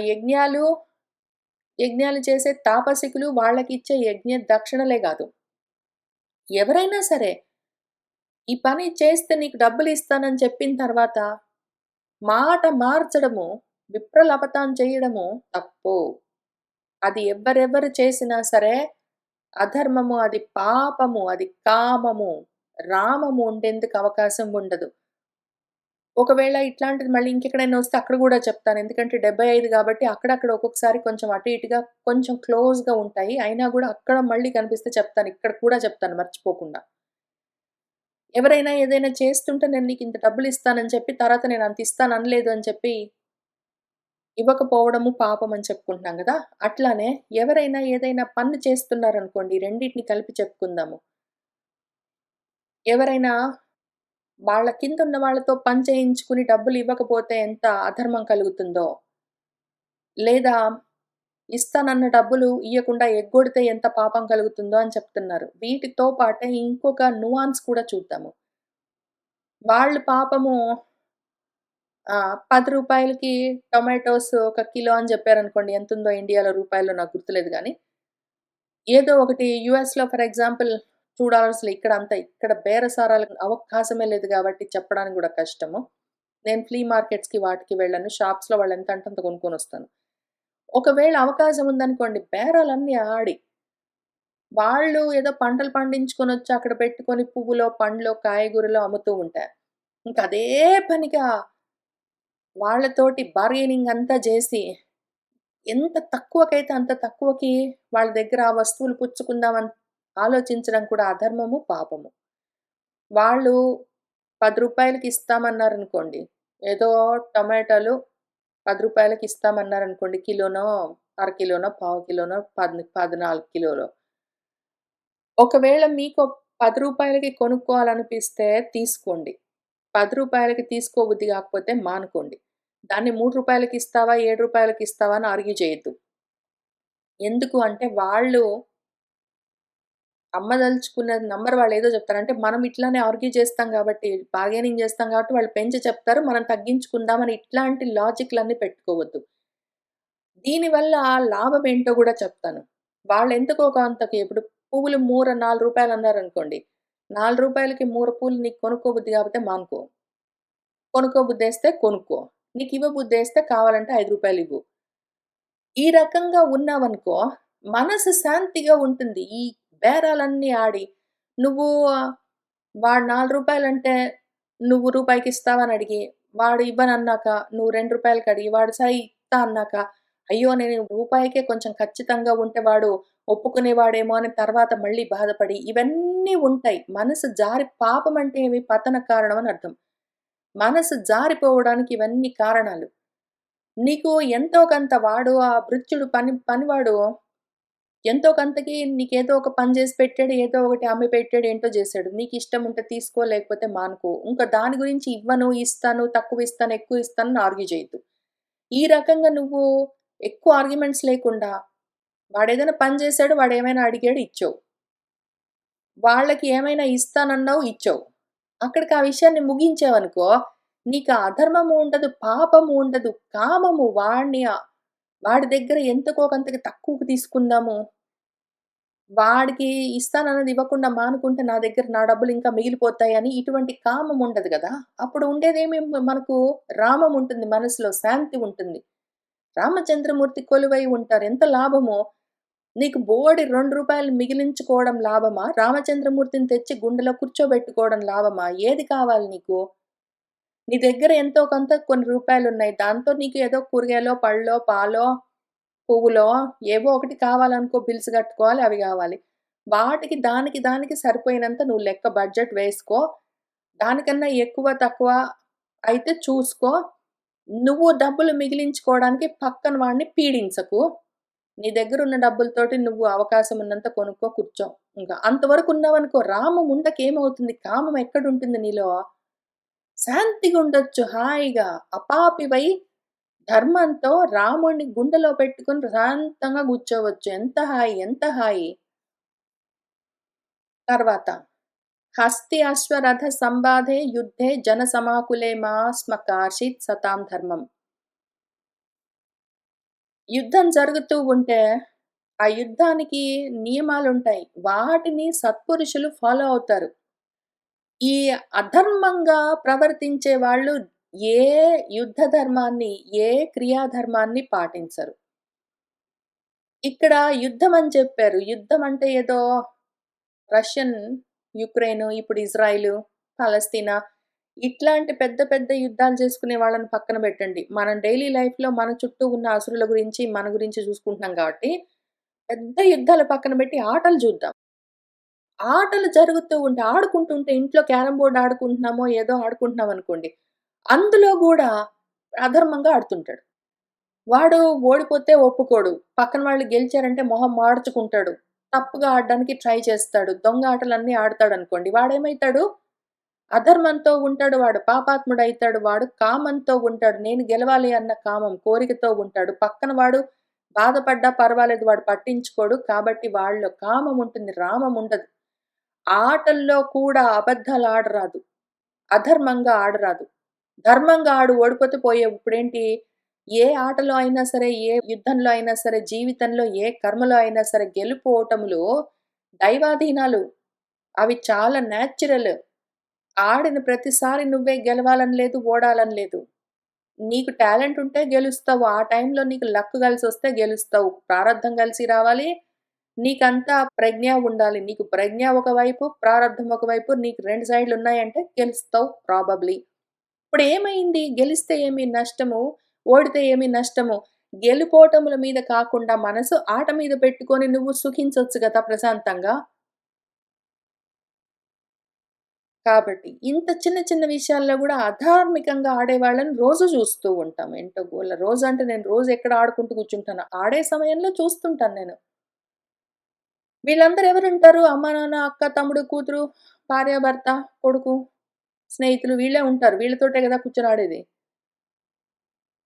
యజ్ఞాలు చేసే తాపసికులు వాళ్ళకిచ్చే యజ్ఞ దక్షిణలే గాదు. ఎవరైనా సరే, ఈ పని చేస్తే నీకు డబ్బులిస్తానని చెప్పిన తర్వాత, మాట మార్చడము, విప్రలపతం చేయడము తప్పు. అది ఎవ్వరెవ్వరు చేసినా సరే అధర్మము, అది పాపము, అది కామము, రామము ఉండేందుకు అవకాశం ఉండదు. ఒకవేళ ఇట్లాంటిది మళ్ళీ ఇంకెక్కడైనా వస్తే అక్కడ గూడా చెప్తాను. ఎందుకంటే 75 గాబట్టి అక్కడక్కడ ఒక్కొక్కసారి కొంచెం అటు ఇటుగా కొంచెం క్లోజ్‌గా ఉంటాయి. అయినా గూడా అక్కడ మళ్ళీ కనిపిస్తే చెప్తాను. ఇక్కడ కూడా చెప్తాను మర్చిపోకుండా. ఎవరైనా ఏదైనా చేస్తుంటే నేను నీకింత డబ్బులిస్తానని చెప్పి తర్వాత నేను అంత ఇస్తాననలేదు అని చెప్పి ఇవ్వకపోవడము పాపం అని చెప్పుకుంటున్నాం గదా! అట్లానే ఎవరైనా ఏదైనా పని చేస్తున్నారనుకోండి, రెండిటిని కలిపి చెప్పుకుందాము. ఎవరైనా వాళ్ళ కిందున్న వాళ్ళతో పని చేయించుకుని డబ్బులివ్వకపోతే ఎంత అధర్మం కలుగుతుందో, లేదా ఇస్తానన్న డబ్బులు ఇయ్యకుండా ఎగ్గొడితే ఎంత పాపం కలుగుతుందో అని చెప్తున్నారు. వీటితో పాటే ఇంకొక నుయాన్స్ కూడా చూద్దాము. వాళ్ళు పాపము రూ. 10కి టొమాటోస్ ఒక కిలో అని జెప్పారనుకోండి. ఎంతుందో ఇండియాలో రూపాయల్లో నాకు గుర్తులేదు గానీ. ఏదో ఒకటి యూఎస్‌లో ఫర్ ఎగ్జాంపుల్ $2 ఇక్కడ బేరసారాలకు అవకాశమే లేదు గాబట్టి చెప్పడానికి గూడా కష్టము. నేను ఫ్లీ మార్కెట్స్‌కి వాటికి వెళ్ళను. షాప్స్‌లో వాళ్ళు ఎంతంటే అంత కొనుక్కొనొస్తాను. ఒకవేళ అవకాశం ఉందనుకోండి బేరాలన్నీ ఆడి, వాళ్ళు ఏదో పంటలు పండించుకొనొచ్చి అక్కడ పెట్టుకొని పువ్వులో, పండ్లో, కాయగూరలో అమ్ముతూ ఉంటారు. ఇంక అదే పనిగా వాళ్ళతోటి బార్గెనింగ్ అంతా జేసి, ఎంత తక్కువకైతే అంత తక్కువకి వాళ్ళ దగ్గర ఆ వస్తువులు పుచ్చుకుందామని ఆలోచించడం కూడా అధర్మము, పాపము. వాళ్ళు రూ. 10కి ఇస్తామన్నారనుకోండి. ఏదో టమాటాలు రూ. 10కి ఇస్తామన్నారనుకోండి. కిలోనో, అర కిలోనో, పావు కిలోనో, 14 కిలోలో. ఒకవేళ మీకు రూ. 10కి కొనుక్కోవాలనిపిస్తే తీసుకోండి. రూ. 10కి తీసుకోబుద్ధి గాకపోతే మానుకోండి. దాన్ని రూ. 3కి ఇస్తావా? రూ. 7కి ఇస్తావా? అని ఆర్గ్యూ చేయొద్దు. ఎందుకు అంటే వాళ్ళు అమ్మదలుచుకున్న నంబర్ వాళ్ళేదో చెప్తారు. అంటే మనం ఇట్లానే ఆర్గ్యూ చేస్తాం గాబట్టి, బార్గెనింగ్ చేస్తాం గాబట్టి వాళ్ళు పెంచి చెప్తారు. మనం తగ్గించుకుందామని ఇట్లాంటి లాజిక్‌లన్నీ పెట్టుకోవద్దు. దీనివల్ల లాభం ఏంటో గూడా చెప్తాను. వాళ్ళెందుకో కొంతకి ఇప్పుడు పువ్వులు మూర రూ. 4 అన్నారనుకోండి. రూ. 4కి మూర పూలు నీకు కొనుక్కోబుద్ధి కాకపోతే మానుకో. కొనుక్కోబుద్ధేస్తే కొనుక్కో. నీకివ్వబుద్ధేస్తే కావాలంటే రూ. 5 ఇవ్వు. ఈ రకంగా ఉన్నావనుకో, మనసు శాంతిగా ఉంటుంది. ఈ బేరాలన్నీ ఆడి, నువ్వు వాడు రూ. 4 నువ్వు రూపాయికిస్తావని అడిగి, వాడు ఇవ్వనన్నాక నువ్వు రూ. 2 అడిగి, వాడు సరే ఇత్తా అన్నాక, అయ్యో! నేను రూపాయికే కొంచెం ఖచ్చితంగా ఉంటే వాడు ఒప్పుకునేవాడేమో అని తర్వాత మళ్ళీ బాధపడి, ఇవన్నీ ఉంటాయి. మనసు జారి పాపం అంటే ఏమి? పతన కారణం అని అర్థం. మనసు జారిపోవడానికి ఇవన్నీ కారణాలు. నీకు ఎంతో కొంత వాడు ఆ భృత్యుడు పనివాడు ఎంతో కొంతకి నీకేదో ఒక పని జేసి పెట్టాడు. ఏదో ఒకటి అమ్మి పెట్టాడు. ఏంటో జేశాడు. నీకిష్టం ఉంటే తీసుకో లేకపోతే మానుకో. ఇంక దాని గురించి ఇవ్వను, ఇస్తాను, తక్కువిస్తాను, ఎక్కువిస్తాను అని ఆర్గ్యూ చేయొద్దు. ఈ రకంగా నువ్వు ఎక్కువ ఆర్గ్యుమెంట్స్ లేకుండా వాడేదైనా పని జేశాడు, వాడేమైనా అడిగాడు ఇచ్చావు. వాళ్ళకి ఏమైనా ఇస్తానన్నావు ఇచ్చావు. అక్కడికి ఆ విషయాన్ని ముగించావనుకో, నీకు అధర్మము ఉండదు, పాపము ఉండదు, కామము వాడి దగ్గర ఎంతకో కొంతకి తక్కువకి తీసుకుందాము. వాడికి ఇస్తానన్నది ఇవ్వకుండా మానుకుంటే నా డబ్బులు ఇంకా మిగిలిపోతాయని ఇటువంటి కామం ఉండదు గదా! అప్పుడు ఉండేదేమి మనకు రామం ఉంటుంది మనసులో, శాంతి ఉంటుంది. రామచంద్రమూర్తి కొలువై ఉంటారు. ఎంత లాభమో! నీకు బోలెడు రూ. 2 మిగిలించుకోవడం లాభమా? రామచంద్రమూర్తిని తెచ్చి గుండెలో కూర్చోబెట్టుకోవడం లాభమా? ఏది కావాలి నీకు? నీ దగ్గర ఎంతో కొంత కొన్ని రూపాయలున్నాయి. దాంతో నీకు ఏదో కూరగాయలో, పళ్ళో, పాలో, పువ్వులో ఏవో ఒకటి కావాలనుకో బిల్స్ కట్టుకోవాలి అవి గావాలి. వాటికి దానికి సరిపోయినంత నువ్వు లెక్క బడ్జెట్ వేసుకో. దానికన్నా ఎక్కువ, తక్కువ అయితే చూసుకో. నువ్వు డబ్బులు మిగిలించుకోవడానికి పక్కన వాడిని పీడించకు. నీ దగ్గరున్న డబ్బులతోటి నువ్వు అవకాశం ఉన్నంత కొనుక్కో కూర్చో. ఇంకా అంతవరకు ఉన్నావనుకో రామం ఉండకేమవుతుంది? కామం ఎక్కడుంటుంది నీలో? శాంతిగుండొచ్చు హాయిగా. అపాపివై ధర్మంతో రాముడిని గుండెలో పెట్టుకొని ప్రశాంతంగా కూర్చోవచ్చు. ఎంత హాయి! ఎంత హాయి! తర్వాత హస్తి అశ్వరథ సంబాధే యుద్ధే జనసమాకులే మాస్మకార్షిత్ సతాం ధర్మం. యుద్ధం జరుగుతూ ఉంటే, ఆ యుద్ధానికి నియమాలుంటాయి. వాటిని సత్పురుషులు ఫాలో అవుతారు. ఈ అధర్మంగా ప్రవర్తించే వాళ్ళు ఏ యుద్ధ ధర్మాన్ని, ఏ క్రియాధర్మాన్ని పాటించరు. ఇక్కడ యుద్ధం అని చెప్పారు. యుద్ధం అంటే ఏదో రష్యన్, యుక్రెయిన్, ఇప్పుడు ఇజ్రాయిలు, పాలస్తీనా ఇట్లాంటి పెద్ద పెద్ద యుద్ధాలు చేసుకునే వాళ్ళని పక్కన పెట్టండి. మనం డైలీ లైఫ్‌లో మన చుట్టూ ఉన్న అసురుల గురించి, మన గురించి చూసుకుంటున్నాం కాబట్టి, పెద్ద యుద్ధాలు పక్కన పెట్టి ఆటలు చూద్దాం. ఆటలు జరుగుతూ ఉంటే, ఆడుకుంటుంటే ఇంట్లో క్యారమ్ బోర్డ్ ఆడుకుంటున్నామో, ఏదో ఆడుకుంటున్నామనుకోండి. అందులో గూడా అధర్మంగా ఆడుతుంటాడు. వాడు ఓడిపోతే ఒప్పుకోడు. పక్కన వాళ్ళు గెలిచారంటే మొహం మాడ్చుకుంటాడు. తప్పుగా ఆడడానికి ట్రై చేస్తాడు. దొంగ ఆటలన్నీ ఆడతాడనుకోండి. వాడేమైతాడు? అధర్మంతో ఉంటాడు వాడు. పాపాత్ముడైతాడు వాడు. కామంతో ఉంటాడు. నేను గెలవాలి అన్న కామం, కోరికతో ఉంటాడు. పక్కన వాడు బాధపడ్డా పర్వాలేదు వాడు పట్టించుకోడు. కాబట్టి వాళ్ళలో కామం ఉంటుంది. రామం ఉండదు. ఆటల్లో కూడా అబద్ధాలు ఆడరాదు. అధర్మంగా ఆడరాదు. ధర్మంగా ఆడు ఓడిపోతే పోయావు. ఇప్పుడేంటి ఏ ఆటలో అయినా సరే, ఏ యుద్ధంలో అయినా సరే, జీవితంలో ఏ కర్మలో అయినా సరే గెలుపు ఓటములు దైవాధీనాలు. అవి చాలా నేచురల్. ఆడిన ప్రతిసారి నువ్వే గెలవాలని లేదు, ఓడాలని లేదు. నీకు టాలెంట్ ఉంటే గెలుస్తావు. ఆ టైంలో నీకు లక్ కలిసొస్తే గెలుస్తావు. ప్రారబ్ధం కలిసి రావాలి. నీకంతా ప్రజ్ఞ ఉండాలి. నీకు ప్రజ్ఞ ఒకవైపు, ప్రారబ్ధం ఒకవైపు నీకు 2 సైడ్‌లున్నాయంటే గెలుస్తావు ప్రాబబ్లీ. ఇప్పుడేమైంది? గెలిస్తే ఏమి నష్టము? ఓడితే ఏమి నష్టము? గెలుపోటముల మీద కాకుండా మనసు ఆట మీద పెట్టుకొని నువ్వు సుఖించొచ్చు గదా ప్రశాంతంగా. కాబట్టి ఇంత చిన్న చిన్న విషయాల్లో గూడా అధార్మికంగా ఆడేవాళ్ళని రోజు చూస్తూ ఉంటాం. ఏంటో గోల. రోజంటే నేను రోజు ఎక్కడ ఆడుకుంటూ కూర్చుంటాను. ఆడే సమయంలో చూస్తుంటాను నేను. వీళ్ళందరూ ఎవరుంటారు? అమ్మ, నాన్న, అక్క, తమ్ముడు, కూతురు, భార్యాభర్త, కొడుకు, స్నేహితులు వీళ్ళే ఉంటారు. వీళ్ళతోటే గదా కూర్చొని ఆడేది.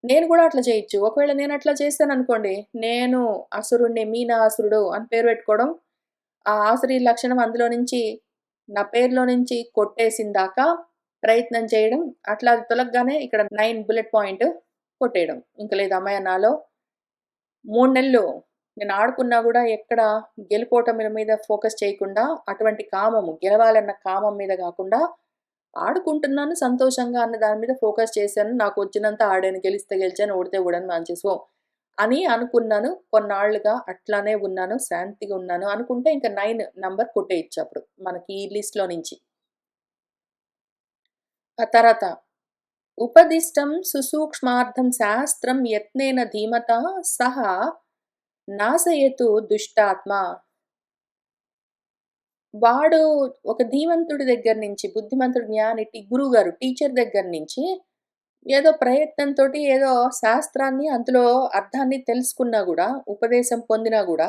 నేను గూడా అట్లా చేయొచ్చు. ఒకవేళ నేనట్లా చేశాననుకోండి, నేను అసురుడిని, మీనాసురుడు అని పేరు పెట్టుకోవడం, ఆ ఆసురి లక్షణం అందులో నుంచి నా పేరులో నుంచి కొట్టేసిందాకా ప్రయత్నం చేయడం. అట్లా అది తొలగగానే ఇక్కడ 9 బుల్లెట్ పాయింట్ కొట్టేయడం. ఇంక లేదు అమ్మయ్య నాలో 3 నెలలు నేను ఆడుకున్నా గూడా ఎక్కడ గెలుపోటముల మీద ఫోకస్ చేయకుండా, అటువంటి కామము, గెలవాలన్న కామం మీద గాకుండా, ఆడుకుంటున్నాను సంతోషంగా అన్న దాని మీద ఫోకస్ చేశాను. నాకొచ్చినంత ఆడాను. గెలిస్తే గెలిచాను, ఓడితే ఓడాను మంచి సో, అని అనుకున్నాను. కొన్నాళ్లుగా అట్లానే ఉన్నాను. శాంతిగా ఉన్నాను. అనుకుంటే ఇంక 9 నంబర్ కొట్టేయొచ్చప్పుడు మనకి ఈ లిస్ట్‌లో నుంచి. ఆ తర్వాత ఉపదిష్టం సుసూక్ష్మార్థం శాస్త్రం యత్నేన ధీమతా సహ నాశయతు దుష్టాత్మ. వాడు ఒక ధీమంతుడి దగ్గర నుంచి, బుద్ధిమంతుడు, జ్ఞాని, గురువుగారు, టీచర్ దగ్గర నుంచి ఏదో ప్రయత్నంతోటి ఏదో శాస్త్రాన్ని, అందులో అర్థాన్ని తెలుసుకున్నా గూడా, ఉపదేశం పొందినా గూడా,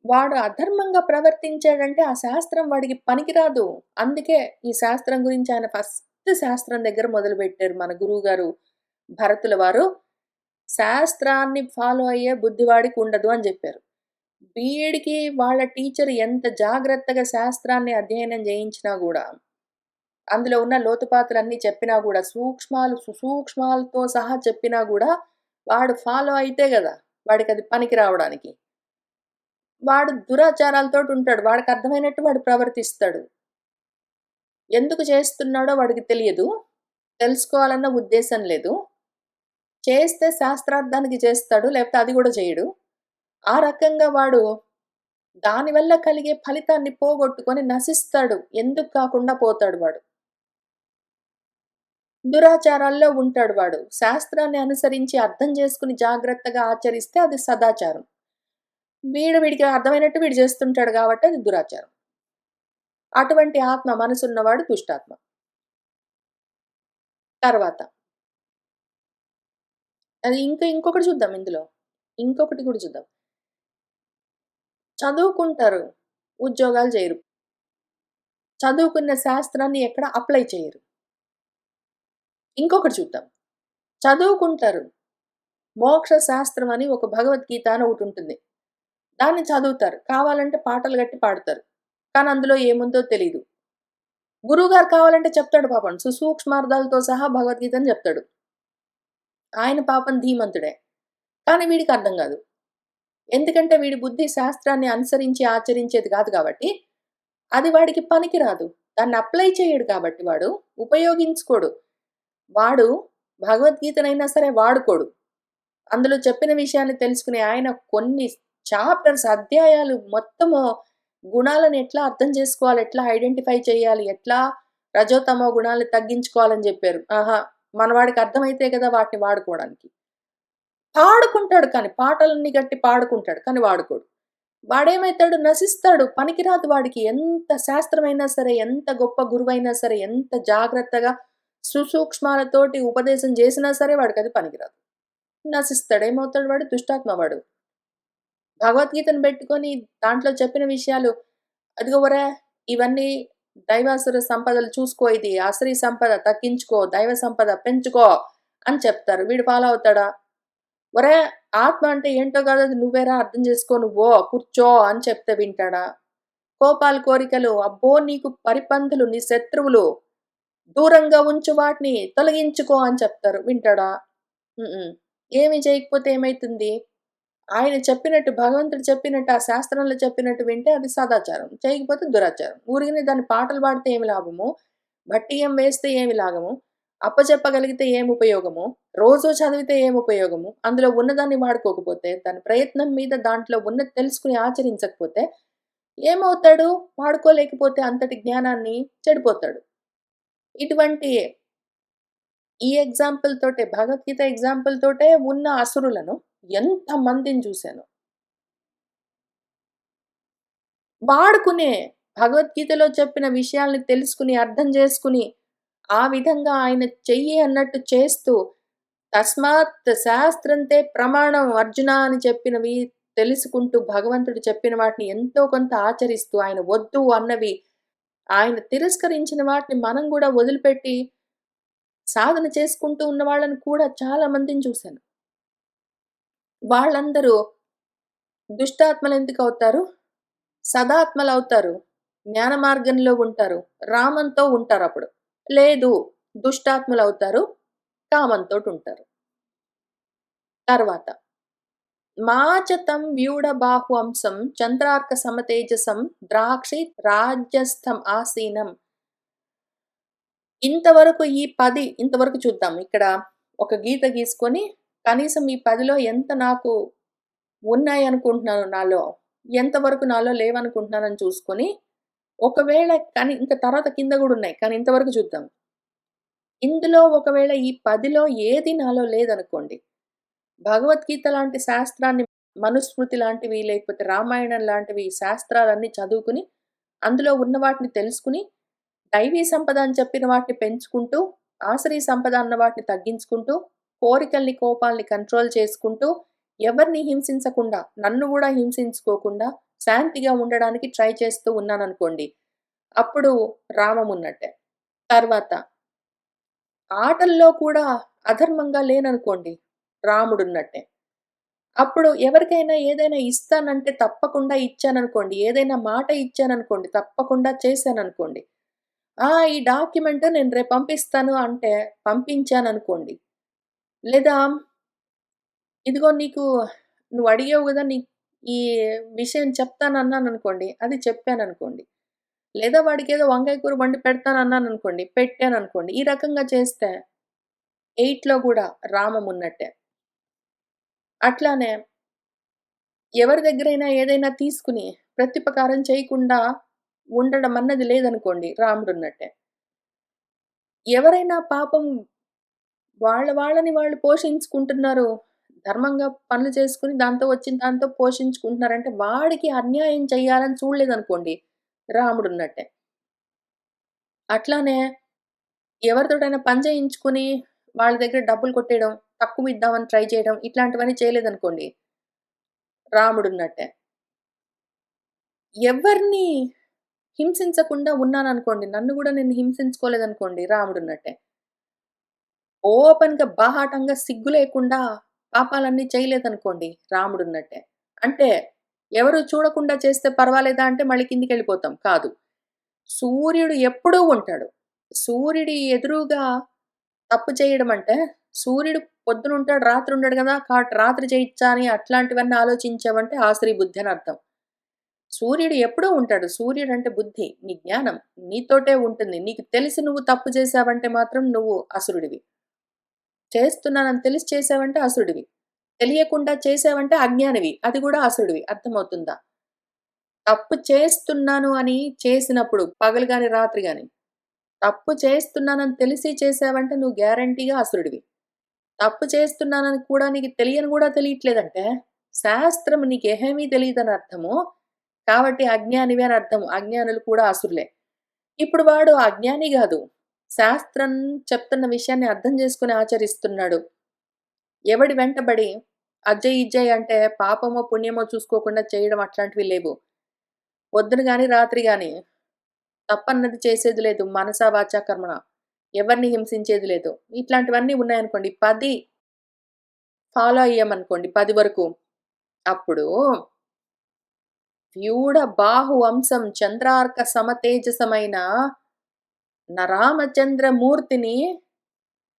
వాడు అధర్మంగా ప్రవర్తించాడంటే ఆ శాస్త్రం వాడికి పనికిరాదు. అందుకే ఈ శాస్త్రం గురించి ఆయన ఫస్ట్ శాస్త్రం దగ్గర మొదలుపెట్టారు మన గురువుగారు భరతుల వారు. శాస్త్రాన్ని ఫాలో అయ్యే బుద్ధి వాడికుండదు అని జెప్పారు. వీడికి వాళ్ళ టీచర్ ఎంత జాగ్రత్తగా శాస్త్రాన్ని అధ్యయనం జేయించినా గూడా, అందులో ఉన్న లోతుపాతులన్నీ చెప్పినా గూడా, సూక్ష్మాలు, సుసూక్ష్మాలతో సహా చెప్పినా గూడా, వాడు ఫాలో అయితే గదా! వాడికది పనికి రావడానికి. వాడు దురాచారాలతోటుంటాడు. వాడికర్థమైనట్టు వాడు ప్రవర్తిస్తాడు. ఎందుకు చేస్తున్నాడో వాడికి తెలియదు. తెలుసుకోవాలన్న ఉద్దేశం లేదు. చేస్తే శాస్త్రార్థానికి చేస్తాడు. లేకపోతే అది గూడా చేయడు. ఆ రకంగా వాడు దానివల్ల కలిగే ఫలితాన్ని పోగొట్టుకొని నశిస్తాడు. ఎందుకు కాకుండా పోతాడు వాడు. దురాచారాల్లో ఉంటాడు వాడు. శాస్త్రాన్ని అనుసరించి అర్థం చేసుకొని జాగ్రత్తగా ఆచరిస్తే అది సదాచారం. వీడికి అర్థమైనట్టు వీడు చేస్తుంటాడు గాబట్టి అది దురాచారం. అటువంటి ఆత్మ మనసున్నవాడు దుష్టాత్మ. తర్వాత అది ఇంకొకటి చూద్దాం ఇందులో. ఇంకొకటి కూడా చూద్దాం. చదువుకుంటారు. ఉద్యోగాలు చేయరు. చదువుకున్న శాస్త్రాన్ని ఎక్కడ అప్లై చేయరు. ఇంకొకటి చూద్దాం. చదువుకుంటారు. మోక్ష శాస్త్రం అని ఒక భగవద్గీత అని ఒకటుంటుంది. దాన్ని చదువుతారు. కావాలంటే పాటలు గట్టి పాడుతారు. కానీ అందులో ఏముందో తెలీదు. గురువుగారు కావాలంటే చెప్తాడు పాపం. సుసూక్ష్మార్థాలతో సహా భగవద్గీతని చెప్తాడు. ఆయన పాపం ధీమంతుడే. కానీ వీడికి అర్థం గాదు. ఎందుకంటే వీడి బుద్ధి శాస్త్రాన్ని అనుసరించి ఆచరించేది గాదు గాబట్టి, అది వాడికి పనికిరాదు. దాన్ని అప్లై చేయడు కాబట్టి వాడు, ఉపయోగించుకోడు. వాడు భగవద్గీతనైనా సరే వాడుకోడు. అందులో చెప్పిన విషయాన్ని తెలుసుకునే ఆయన కొన్ని చాప్టర్స్, అధ్యాయాలు మొత్తము గుణాలను ఎట్లా అర్థం చేసుకోవాలి, ఎట్లా ఐడెంటిఫై చేయాలి, ఎట్లా రజోతమో గుణాలను తగ్గించుకోవాలని జెప్పారు. ఆహా! మనవాడికి అర్థమైతే గదా వాటిని వాడుకోవడానికి. పాడుకుంటాడు కానీ, పాటలన్నీ గట్టి పాడుకుంటాడు. కానీ వాడుకోడు. వాడేమైతాడు? నశిస్తాడు. పనికిరాదు వాడికి. ఎంత శాస్త్రమైనా సరే, ఎంత గొప్ప గురువైనా సరే, ఎంత జాగ్రత్తగా సుసూక్ష్మాలతోటి ఉపదేశం జేసినా సరే వాడికది పనికిరాదు. నశిస్తాడు. ఏమవుతాడు వాడు? దుష్టాత్మ వాడు. భగవద్గీతను బెట్టుకొని దాంట్లో చెప్పిన విషయాలు, అదిగో ఒరేయ్! ఇవన్నీ దైవాసుర సంపదలు చూసుకో, ఇది ఆసురీ సంపద తగ్గించుకో, దైవ సంపద పెంచుకో అని చెప్తారు. వీడు ఫాలో అవుతాడా? ఒరేయ్! ఆత్మ అంటే ఏంటో కాదు, అది నువ్వేరా అర్థం చేసుకో నువ్వో, కూర్చో అని చెప్తే వింటాడా? కోపాలు, కోరికలు, అబ్బో! నీకు పరిపంతులు, నీ శత్రువులు, దూరంగా ఉంచు వాటిని, తొలగించుకో అని చెప్తారు. వింటాడా? హుహు. ఏమి చేయకపోతే ఏమైతుంది? ఆయన చెప్పినట్టు, భగవంతుడు చెప్పినట్టు, ఆ శాస్త్రంలో చెప్పినట్టు వింటే అది సదాచారం. చేయకపోతే దురాచారం. ఊరికనే దాన్ని పాటలు పాడితే ఏమి లాభము? భట్టియం వేస్తే ఏమి లాభము? అప్పచెప్పగలిగితే ఏమి ఉపయోగము? రోజూ చదివితే ఏమి ఉపయోగము? అందులో ఉన్నదాన్ని వాడుకోకపోతే, దాని ప్రయత్నం మీద దాంట్లో ఉన్నది తెలుసుకొని ఆచరించకపోతే ఏమవుతాడు? వాడుకోలేకపోతే అంతటి జ్ఞానాన్ని చెడిపోతాడు. ఇటువంటి ఈ ఎగ్జాంపుల్ తోటే, భగవద్గీత ఎగ్జాంపుల్ తోటే ఉన్న అసురులను ఎంతమందిని చూశాను. వాడుకునే భగవద్గీతలో చెప్పిన విషయాల్ని తెలుసుకుని, అర్థం చేసుకుని, ఆ విధంగా ఆయన చెయ్యి అన్నట్టు చేస్తూ, తస్మాత్ శాస్త్రంతే ప్రమాణం అర్జున అని చెప్పినవి తెలుసుకుంటూ, భగవంతుడు చెప్పిన వాటిని ఎంతో కొంత ఆచరిస్తూ, ఆయన వద్దు అన్నవి, ఆయన తిరస్కరించిన వాటిని మనం గూడా వదిలిపెట్టి, సాధన చేసుకుంటూ ఉన్న వాళ్ళని కూడా చాలా మందిని చూశాను. వాళ్ళందరూ దుష్టాత్మలెందుకవుతారు? సదాత్మలవుతారు. జ్ఞాన మార్గంలో ఉంటారు. రామంతో ఉంటారప్పుడు. లేదు, దుష్టాత్ములవుతారు. కామంతోటుంటారు. తర్వాత మాచతం వ్యూఢబాహువంశం చంద్రార్క సమతేజసం ద్రాక్షి రాజ్యస్థం ఆసీనం. ఇంతవరకు ఈ 10 ఇంతవరకు చూద్దాం. ఇక్కడ ఒక గీత గీసుకొని కనీసం ఈ 10లో ఎంత నాకు ఉన్నాయనుకుంటున్నాను నాలో, ఎంతవరకు నాలో లేవనుకుంటున్నానని చూసుకొని, ఒకవేళ కానీ ఇంక తర్వాత కింద గూడా ఉన్నాయి. కానీ ఇంతవరకు చూద్దాం. ఇందులో ఒకవేళ ఈ 10లో ఏది నాలో లేదనుకోండి, భగవద్గీత లాంటి శాస్త్రాన్ని, మనుస్మృతి లాంటివి, లేకపోతే రామాయణం లాంటివి శాస్త్రాలన్నీ చదువుకుని, అందులో ఉన్న వాటిని తెలుసుకుని, దైవీ సంపద అని చెప్పిన వాటిని పెంచుకుంటూ, ఆసరీ సంపద అన్న వాటిని తగ్గించుకుంటూ, కోరికల్ని, కోపాల్ని కంట్రోల్ చేసుకుంటూ, ఎవరిని హింసించకుండా, నన్ను గూడా హింసించుకోకుండా, శాంతిగా ఉండడానికి ట్రై చేస్తూ ఉన్నాననుకోండి, అప్పుడు రామమున్నట్టే. తర్వాత ఆటల్లో కూడా అధర్మంగా లేననుకోండి, రాముడున్నట్టే. అప్పుడు ఎవరికైనా ఏదైనా ఇస్తానంటే తప్పకుండా ఇచ్చాననుకోండి, ఏదైనా మాట ఇచ్చాననుకోండి, తప్పకుండా చేశాననుకోండి. ఈ డాక్యుమెంట్ నేను రేపు పంపిస్తాను అంటే పంపించాననుకోండి. లేదా ఇదిగో నీకు నువ్వు అడిగావు గదా! ఈ విషయం చెప్తానన్నాననుకోండి, అది చెప్పాననుకోండి. లేదా వాడికేదో వంకాయ కూర వండి పెడతానన్నాననుకోండి, పెట్టాననుకోండి. ఈ రకంగా చేస్తే 8లో గూడా రామమున్నట్టే. అట్లానే ఎవరి దగ్గరైనా ఏదైనా తీసుకుని ప్రత్యుపకారం చేయకుండా ఉండడం అన్నది లేదనుకోండి, రాముడున్నట్టే. ఎవరైనా పాపం వాళ్ళని వాళ్ళు పోషించుకుంటున్నారు. ధర్మంగా పనులు చేసుకొని దాంతో వచ్చిన దాంతో పోషించుకుంటున్నారంటే వాడికి అన్యాయం చేయాలని చూడలేదనుకోండి, రాముడున్నట్టే. అట్లానే ఎవరితోటైనా పని చేయించుకొని వాళ్ళ దగ్గర డబ్బులు కొట్టేయడం, తక్కువ ఇద్దామని ట్రై చేయడం ఇట్లాంటివన్నీ చేయలేదనుకోండి, రాముడున్నట్టే. ఎవ్వరిని హింసించకుండా ఉన్నాననుకోండి, నన్ను గూడా నేను హింసించుకోలేదనుకోండి, రాముడున్నట్టే. ఓపెన్‌గా బాహాటంగా సిగ్గు లేకుండా పాపాలన్నీ చేయలేదనుకోండి, రాముడున్నట్టే. అంటే ఎవరు చూడకుండా చేస్తే పర్వాలేదా అంటే మళ్ళీ కిందికెళ్ళిపోతాం. కాదు. సూర్యుడు ఎప్పుడూ ఉంటాడు. సూర్యుడి ఎదురుగా తప్పు చేయడం అంటే, సూర్యుడు పొద్దునుంటాడు, రాత్రి ఉండడు గదా! కాబట్టి రాత్రి చేయొచ్చా అని అట్లాంటివన్నీ ఆలోచించావంటే ఆసురీ బుద్ధి అని అర్థం. సూర్యుడు ఎప్పుడూ ఉంటాడు. సూర్యుడంటే బుద్ధి, నీ జ్ఞానం నీతోటే ఉంటుంది. నీకు తెలిసి నువ్వు తప్పు చేశావంటే మాత్రం నువ్వు అసురుడివి. చేస్తున్నానని తెలిసి చేశావంటే అసురుడివి. తెలియకుండా చేశావంటే అజ్ఞానివి. అది గూడా అసురుడివి. అర్థమవుతుందా? తప్పు చేస్తున్నాను అని చేసినప్పుడు పగలు గాని, రాత్రి గాని, తప్పు చేస్తున్నానని తెలిసి చేశావంటే నువ్వు గ్యారంటీగా అసురుడివి. తప్పు చేస్తున్నానని కూడా నీకు తెలియని గూడా తెలియట్లేదంటే, శాస్త్రం నీకేమీ తెలీదని అర్థము. కాబట్టి అజ్ఞానివి అని అర్థం. అజ్ఞానులు కూడా అసురులే. ఇప్పుడు వాడు అజ్ఞాని గాదు. శాస్త్రం చెప్తున్న విషయాన్ని అర్థం చేసుకొని ఆచరిస్తున్నాడు. ఎవడి వెంటబడి అజ్జెయ్, ఇజ్జెయ్ అంటే పాపమో, పుణ్యమో చూసుకోకుండా చేయడం అట్లాంటివి లేవు. పొద్దున గాని, రాత్రి గాని తప్పన్నది చేసేది లేదు. మనసా, వాచా, కర్మణ. ఎవరిని హింసించేది లేదు. ఇట్లాంటివన్నీ ఉన్నాయనుకోండి. 10 ఫాలో అయ్యామనుకోండి 10 వరకు. అప్పుడు వ్యూఢ బాహు వంశం చంద్రార్క సమతేజసమైన రామచంద్రమూర్తిని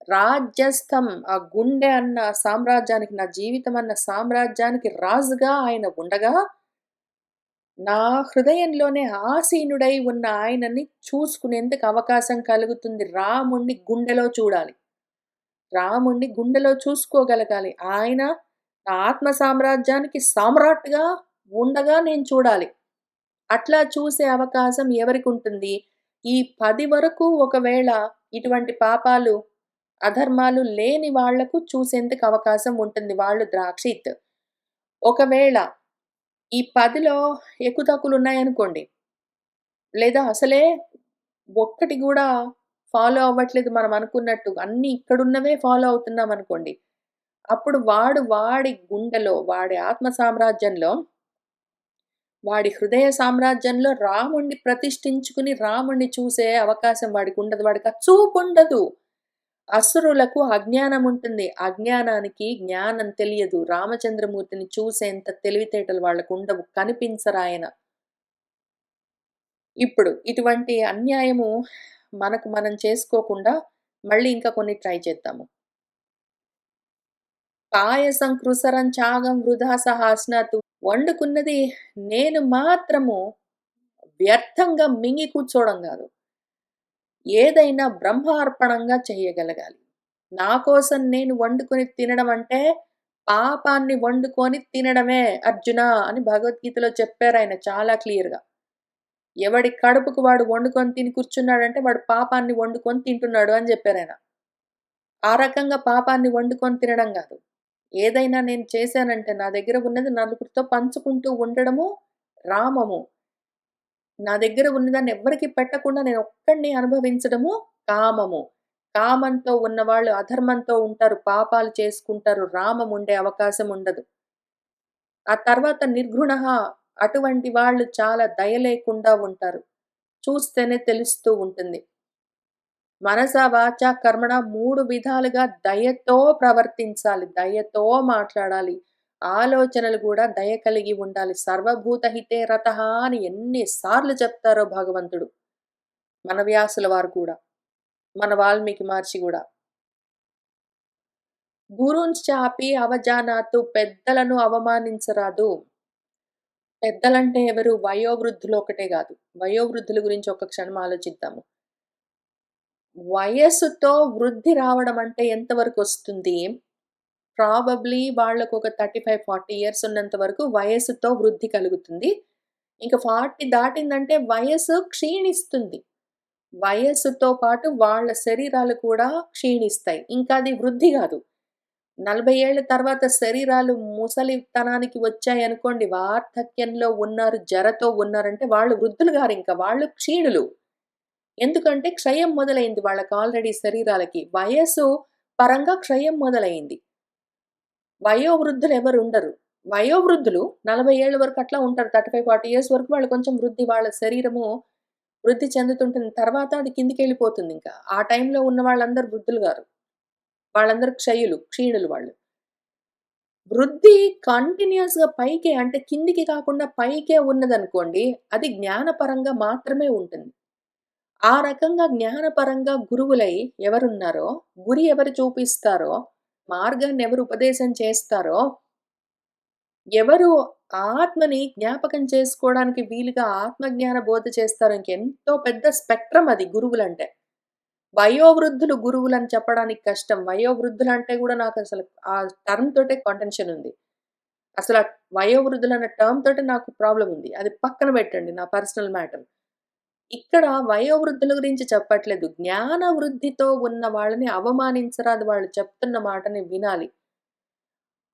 రాజ్యస్థం ఆ గుండె అన్న సామ్రాజ్యానికి, నా జీవితం అన్న సామ్రాజ్యానికి రాజుగా ఆయన ఉండగా, నా హృదయంలోనే ఆసీనుడై ఉన్న ఆయనని చూసుకునేందుకు అవకాశం కలుగుతుంది. రాముడిని గుండెలో చూడాలి. రాముడిని గుండెలో చూసుకోగలగాలి. ఆయన నా ఆత్మ సామ్రాజ్యానికి సామ్రాట్‌గా ఉండగా నేను చూడాలి. అట్లా చూసే అవకాశం ఎవరికుంటుంది? ఈ 10 వరకు ఒకవేళ ఇటువంటి పాపాలు, అధర్మాలు లేని వాళ్లకు చూసేందుకు అవకాశం ఉంటుంది. వాళ్ళు ద్రాక్షిత్. ఒకవేళ ఈ 10లో హెక్కుతగ్గులున్నాయనుకోండి, లేదా అసలే ఒక్కటి గూడా ఫాలో అవ్వట్లేదు మనం అనుకున్నట్టు, అన్నీ ఇక్కడున్నవే ఫాలో అవుతున్నామనుకోండి, అప్పుడు వాడి గుండెలో, వాడి ఆత్మ సామ్రాజ్యంలో, వాడి హృదయ సామ్రాజ్యంలో రాముడిని ప్రతిష్ఠించుకుని, రాముడిని చూసే అవకాశం వాడికుండదు. వాడికి ఆ చూపుండదు. అసురులకు అజ్ఞానముంటుంది. అజ్ఞానానికి జ్ఞానం తెలియదు. రామచంద్రమూర్తిని చూసేంత తెలివితేటలు వాళ్ళకుండవు. కనిపించరాయన. ఇప్పుడు ఇటువంటి అన్యాయము మనకు మనం చేసుకోకుండా మళ్ళీ ఇంకా కొన్ని ట్రై చేద్దాము. పాయసం కృసరం త్యాగం వృధా సహాస్నాతు. వండుకున్నది నేను మాత్రము వ్యర్థంగా మింగి కూర్చోవడం గాదు. ఏదైనా బ్రహ్మార్పణంగా చెయ్యగలగాలి. నా కోసం నేను వండుకొని తినడం అంటే, పాపాన్ని వండుకొని తినడమే అర్జునా అని భగవద్గీతలో చెప్పారాయన చాలా క్లియర్‌గా. ఎవడి కడుపుకు వాడు వండుకొని తిని కూర్చున్నాడంటే, వాడు పాపాన్ని వండుకొని తింటున్నాడు అని జెప్పారాయన. ఆ రకంగా పాపాన్ని వండుకొని తినడం గాదు. ఏదైనా నేను చేశానంటే, నా దగ్గర ఉన్నది నలుగురితో పంచుకుంటూ ఉండడము రామము. నా దగ్గర ఉన్నదాన్ని ఎవ్వరికీ పెట్టకుండా నేనొక్కడినే అనుభవించడము కామము. కామంతో ఉన్నవాళ్ళు అధర్మంతో ఉంటారు. పాపాలు చేసుకుంటారు. రామం ఉండే అవకాశం ఉండదు. ఆ తర్వాత నిర్ఘృణః అటువంటి వాళ్ళు చాలా దయ లేకుండా ఉంటారు. చూస్తేనే తెలుస్తూ ఉంటుంది. మనస, వాచ, కర్మణ 3 విధాలుగా దయతో ప్రవర్తించాలి. దయతో మాట్లాడాలి. ఆలోచనలు గూడా దయ కలిగి ఉండాలి. సర్వభూత హితే రతః అని ఎన్ని సార్లు చెప్తారో భగవంతుడు. మన వ్యాసుల వారు కూడా. మన వాల్మీకి మహర్షి గూడా. గురుంశ్చాపి అవజానాతు పెద్దలను అవమానించరాదు. పెద్దలంటే ఎవరు? వయోవృద్ధులు ఒకటే గాదు. వయోవృద్ధుల గురించి ఒక్క క్షణం ఆలోచిద్దాము. వయస్సుతో వృద్ధి రావడం అంటే ఎంతవరకొస్తుంది? ప్రాబబ్లీ వాళ్ళకొక 35, 40 ఇయర్స్ ఉన్నంత వరకు వయస్సుతో వృద్ధి కలుగుతుంది. ఇంక 40 దాటిందంటే వయస్సు క్షీణిస్తుంది. వయస్సుతో పాటు వాళ్ళ శరీరాలు కూడా క్షీణిస్తాయి. ఇంకా అది వృద్ధి గాదు. 40 ఏళ్ల తర్వాత శరీరాలు ముసలితనానికి వచ్చాయనుకోండి, వార్ధక్యంలో ఉన్నారు, జరతో ఉన్నారంటే వాళ్ళు వృద్ధులు గారింక. వాళ్ళు క్షీణులు. ఎందుకంటే క్షయం మొదలైంది వాళ్ళకి ఆల్రెడీ శరీరాలకి. వయస్సు పరంగా క్షయం మొదలైంది. వయోవృద్ధులెవరుండరు. వయోవృద్ధులు 40 ఏళ్ల వరకు అట్లా ఉంటారు. 35, 40 ఇయర్స్ వరకు వాళ్ళు కొంచెం వృద్ధి వాళ్ళ శరీరము వృద్ధి చెందుతుంటుంది. తర్వాత అది కిందకెళ్ళిపోతుందింక. ఆ టైంలో ఉన్న వాళ్ళందరూ వృద్ధులు గారు. వాళ్ళందరూ క్షీణులు వాళ్ళు. వృద్ధి కంటిన్యూయస్‌గా పైకే అంటే కిందికి కాకుండా పైకే ఉన్నదనుకోండి, అది జ్ఞానపరంగా మాత్రమే ఉంటుంది. ఆ రకంగా జ్ఞానపరంగా గురువులై ఎవరున్నారో, గురి ఎవరు చూపిస్తారో, మార్గాన్ని ఎవరు ఉపదేశం చేస్తారో, ఎవరు ఆత్మని జ్ఞాపకం చేసుకోవడానికి వీలుగా ఆత్మజ్ఞాన బోధ చేస్తారో ఇంకెంతో పెద్ద స్పెక్ట్రమ్ అది గురువులంటే. వయోవృద్ధులు గురువులని చెప్పడానికి కష్టం. వయోవృద్ధులంటే గూడా నాకసలు ఆ టర్మ్ తోటే కాంటెన్షన్ ఉంది. అసల వయోవృద్ధులన్న టర్మ్ తోటే నాకు ప్రాబ్లమ్ ఉంది. అది పక్కన పెట్టండి నా పర్సనల్ మ్యాటర్. ఇక్కడ వయోవృద్ధుల గురించి చెప్పట్లేదు. జ్ఞాన వృద్ధితో ఉన్న వాళ్ళని అవమానించరాదు. వాళ్ళు చెప్తున్న మాటని వినాలి.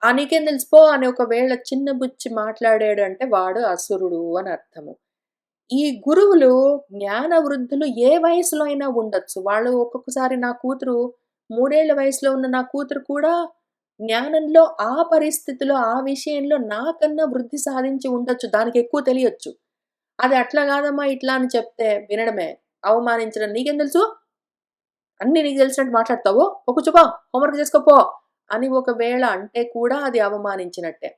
"ఆ! నీకేం తెలుసు పో" అని ఒకవేళ చిన్నబుచ్చి మాట్లాడాడంటే వాడు అసురుడు అని అర్థము. ఈ గురువులు జ్ఞాన వృద్ధులు ఏ వయసులో అయినా ఉండొచ్చు. వాళ్ళు ఒక్కొక్కసారి నా కూతురు 3 ఏళ్ల వయసులో ఉన్న నా కూతురు కూడా జ్ఞానంలో ఆ పరిస్థితిలో, ఆ విషయంలో నాకన్నా వృద్ధి సాధించి ఉండొచ్చు. దానికి ఎక్కువ తెలియొచ్చు. అది అట్లా కాదమ్మా ఇట్లా అని చెప్తే వినడమే. అవమానించడం. "నీకేం తెలుసు? అన్నీ నీకు తెలిసినట్టు మాట్లాడతావు. పో కూర్చోపో. హోంవర్క్ చేసుకో పో" అని ఒకవేళ అంటే కూడా అది అవమానించినట్టే.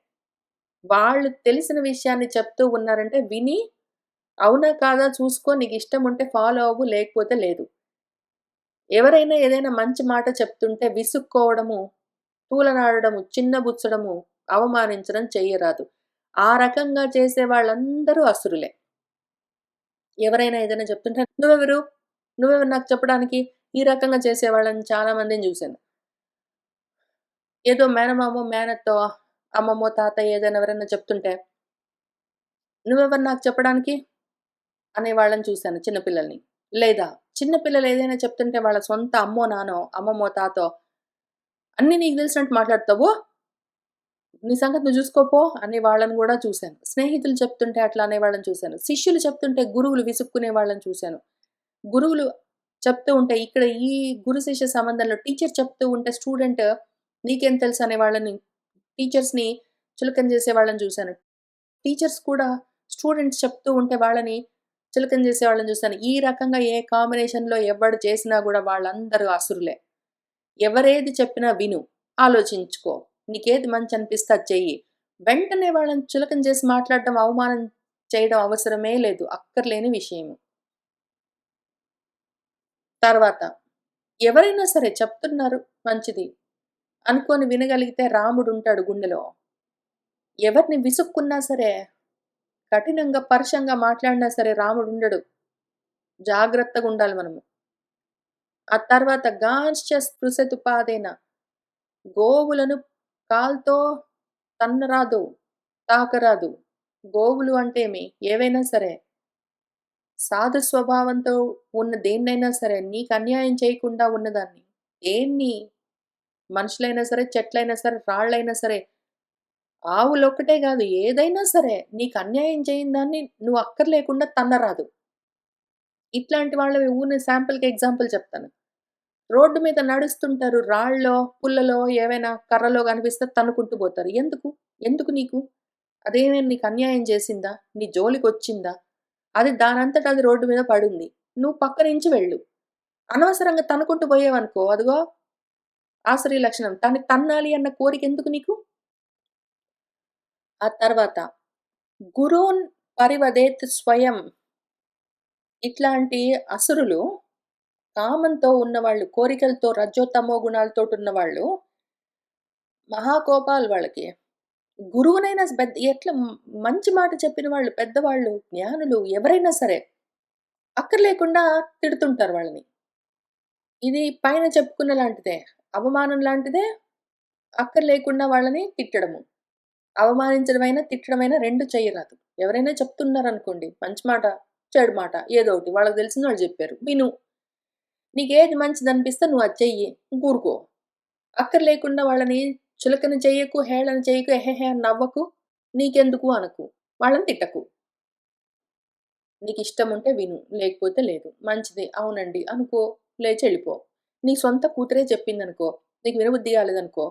వాళ్ళు తెలిసిన విషయాన్ని చెప్తూ ఉన్నారంటే విని అవునా? కాదా? చూసుకో. నీకిష్టం ఉంటే ఫాలో అవ్వు. లేకపోతే లేదు. ఎవరైనా ఏదైనా మంచి మాట చెప్తుంటే విసుక్కోవడము, తూలనాడడము, చిన్నబుచ్చడము, అవమానించడం చెయ్యరాదు. ఆ రకంగా చేసే వాళ్ళందరూ అసురులే. ఎవరైనా ఏదైనా చెప్తుంటే "నువ్వెవరు? నువ్వెవరు నాకు చెప్పడానికి?" ఈ రకంగా చేసేవాళ్ళని చాలా మందిని జూసాను. ఏదో మేనమామో, మేనత్తో, అమ్మమ్మో, తాతయ్య ఏదైనా ఎవరైనా చెప్తుంటే "నువ్వెవరు నాకు చెప్పడానికి?" అనే వాళ్ళని చూసాను చిన్న పిల్లల్ని. లేదా చిన్న పిల్లలు ఏదైనా చెప్తుంటే వాళ్ళ సొంత అమ్మో, నాన్నో, అమ్మమ్మో, తాతో "అన్నీ నీకు తెలిసినట్టు మాట్లాడతావు. నీ సంగతి నువ్వు జూసుకో పో" అనే వాళ్ళని గూడా చూసాను. స్నేహితులు చెప్తుంటే అట్లా అనేవాళ్ళని చూసాను. శిష్యులు చెప్తుంటే గురువులు విసుక్కునే వాళ్ళని చూసాను. గురువులు చెప్తూ ఉంటే ఇక్కడ ఈ గురు శిష్య సంబంధంలో టీచర్ చెప్తూ ఉంటే స్టూడెంట్ "నీకేం తెలుసు" అనే వాళ్ళని టీచర్స్‌ని చులకన చేసే వాళ్ళని చూసాను. టీచర్స్ కూడా స్టూడెంట్స్ చెప్తూ ఉంటే వాళ్ళని చులకన చేసేవాళ్ళని చూసాను. ఈ రకంగా ఏ కాంబినేషన్‌లో ఎవడు చేసినా గూడా వాళ్ళందరూ అసురులే. ఎవరేది చెప్పినా విను. ఆలోచించుకో. నీకేది మంచనిపిస్తే అది చెయ్యి. వెంటనే వాళ్ళని చులకన చేసి మాట్లాడడం, అవమానం చేయడం అవసరమే లేదు. అక్కర్లేని విషయము. తర్వాత ఎవరైనా సరే చెప్తున్నారు మంచిది. అనుకోని వినగలిగితే రాముడుంటాడు గుండెలో. ఎవరిని విసుక్కున్నా సరే, కఠినంగా, పరుషంగా మాట్లాడినా సరే రాముడుండడు. జాగ్రత్తగుండాలి మనము. ఆ తర్వాత గాంశ్చ స్పృశతు పాదేన గోవులను కాలుతో తన్నరాదు, తాకరాదు. గోవులు అంటే ఏవైనా సరే, సాధు స్వభావంతో ఉన్న దేన్నైనా సరే, నీకు అన్యాయం చేయకుండా ఉన్నదాన్ని, దేన్ని మనుషులైనా సరే, చెట్లైనా సరే, రాళ్ళైనా సరే, ఆవులొక్కటే గాదు ఏదైనా సరే, నీకు అన్యాయం చేయని దాన్ని నువ్వు అక్కర్లేకుండా తన్నరాదు. ఇట్లాంటి వాళ్ళవి ఊరినే శాంపుల్‌కి ఎగ్జాంపుల్ చెప్తాను. రోడ్డు మీద నడుస్తుంటారు. రాళ్ళో, పుల్లలో ఏవైనా కర్రలో కనిపిస్తే తన్నుకుంటూ పోతారు. ఎందుకు? ఎందుకు నీకు? అదేమైనా నీకు అన్యాయం చేసిందా? నీ జోలికొచ్చిందా? అది దానంతట అది రోడ్డు మీద పడుంది. నువ్వు పక్క నుంచి వెళ్ళు. అనవసరంగా తన్నుకుంటూ పోయావనుకో, అదిగో ఆసురీ లక్షణం. దాన్ని తన్నాలి అన్న కోరిక ఎందుకు నీకు? ఆ తర్వాత గురూన్ పరివదేత్ స్వయం. ఇట్లాంటి అసురులు, కామంతో ఉన్నవాళ్ళు, కోరికలతో రజోతమో గుణాలతోటున్నవాళ్ళు, మహాకోపాలు వాళ్ళకి. గురువునైనా ఎట్లా మంచి మాట చెప్పిన వాళ్ళు, పెద్దవాళ్ళు, జ్ఞానులు ఎవరైనా సరే, అక్కర్లేకుండా తిడుతుంటారు వాళ్ళని. ఇది పైన చెప్పుకున్న లాంటిదే. అవమానం లాంటిదే, అక్కర్లేకుండా వాళ్ళని తిట్టడము. అవమానించడమైనా, తిట్టడమైనా 2 చెయ్యరాదు. ఎవరైనా చెప్తున్నారనుకోండి, మంచి మాట, చెడు మాట ఏదో ఒకటి వాళ్ళకి తెలిసింది వాళ్ళు చెప్పారు. విను. నీకేది మంచిదనిపిస్తే నువ్వు అది చెయ్యి. ఊరుకో. అక్కర్లేకుండా వాళ్ళని చులకన చెయ్యకు, హేళన చెయ్యకు, ఎహెహే అని నవ్వకు. నీకెందుకు అనకు. వాళ్ళని తిట్టకు. నీకిష్టముంటే విను. లేకపోతే లేదు. మంచిది. అవునండి అనుకో. లేచెళ్ళిపో. నీ సొంత కూతురే చెప్పిందనుకో. నీకు వినబుద్ధి కాలేదనుకో.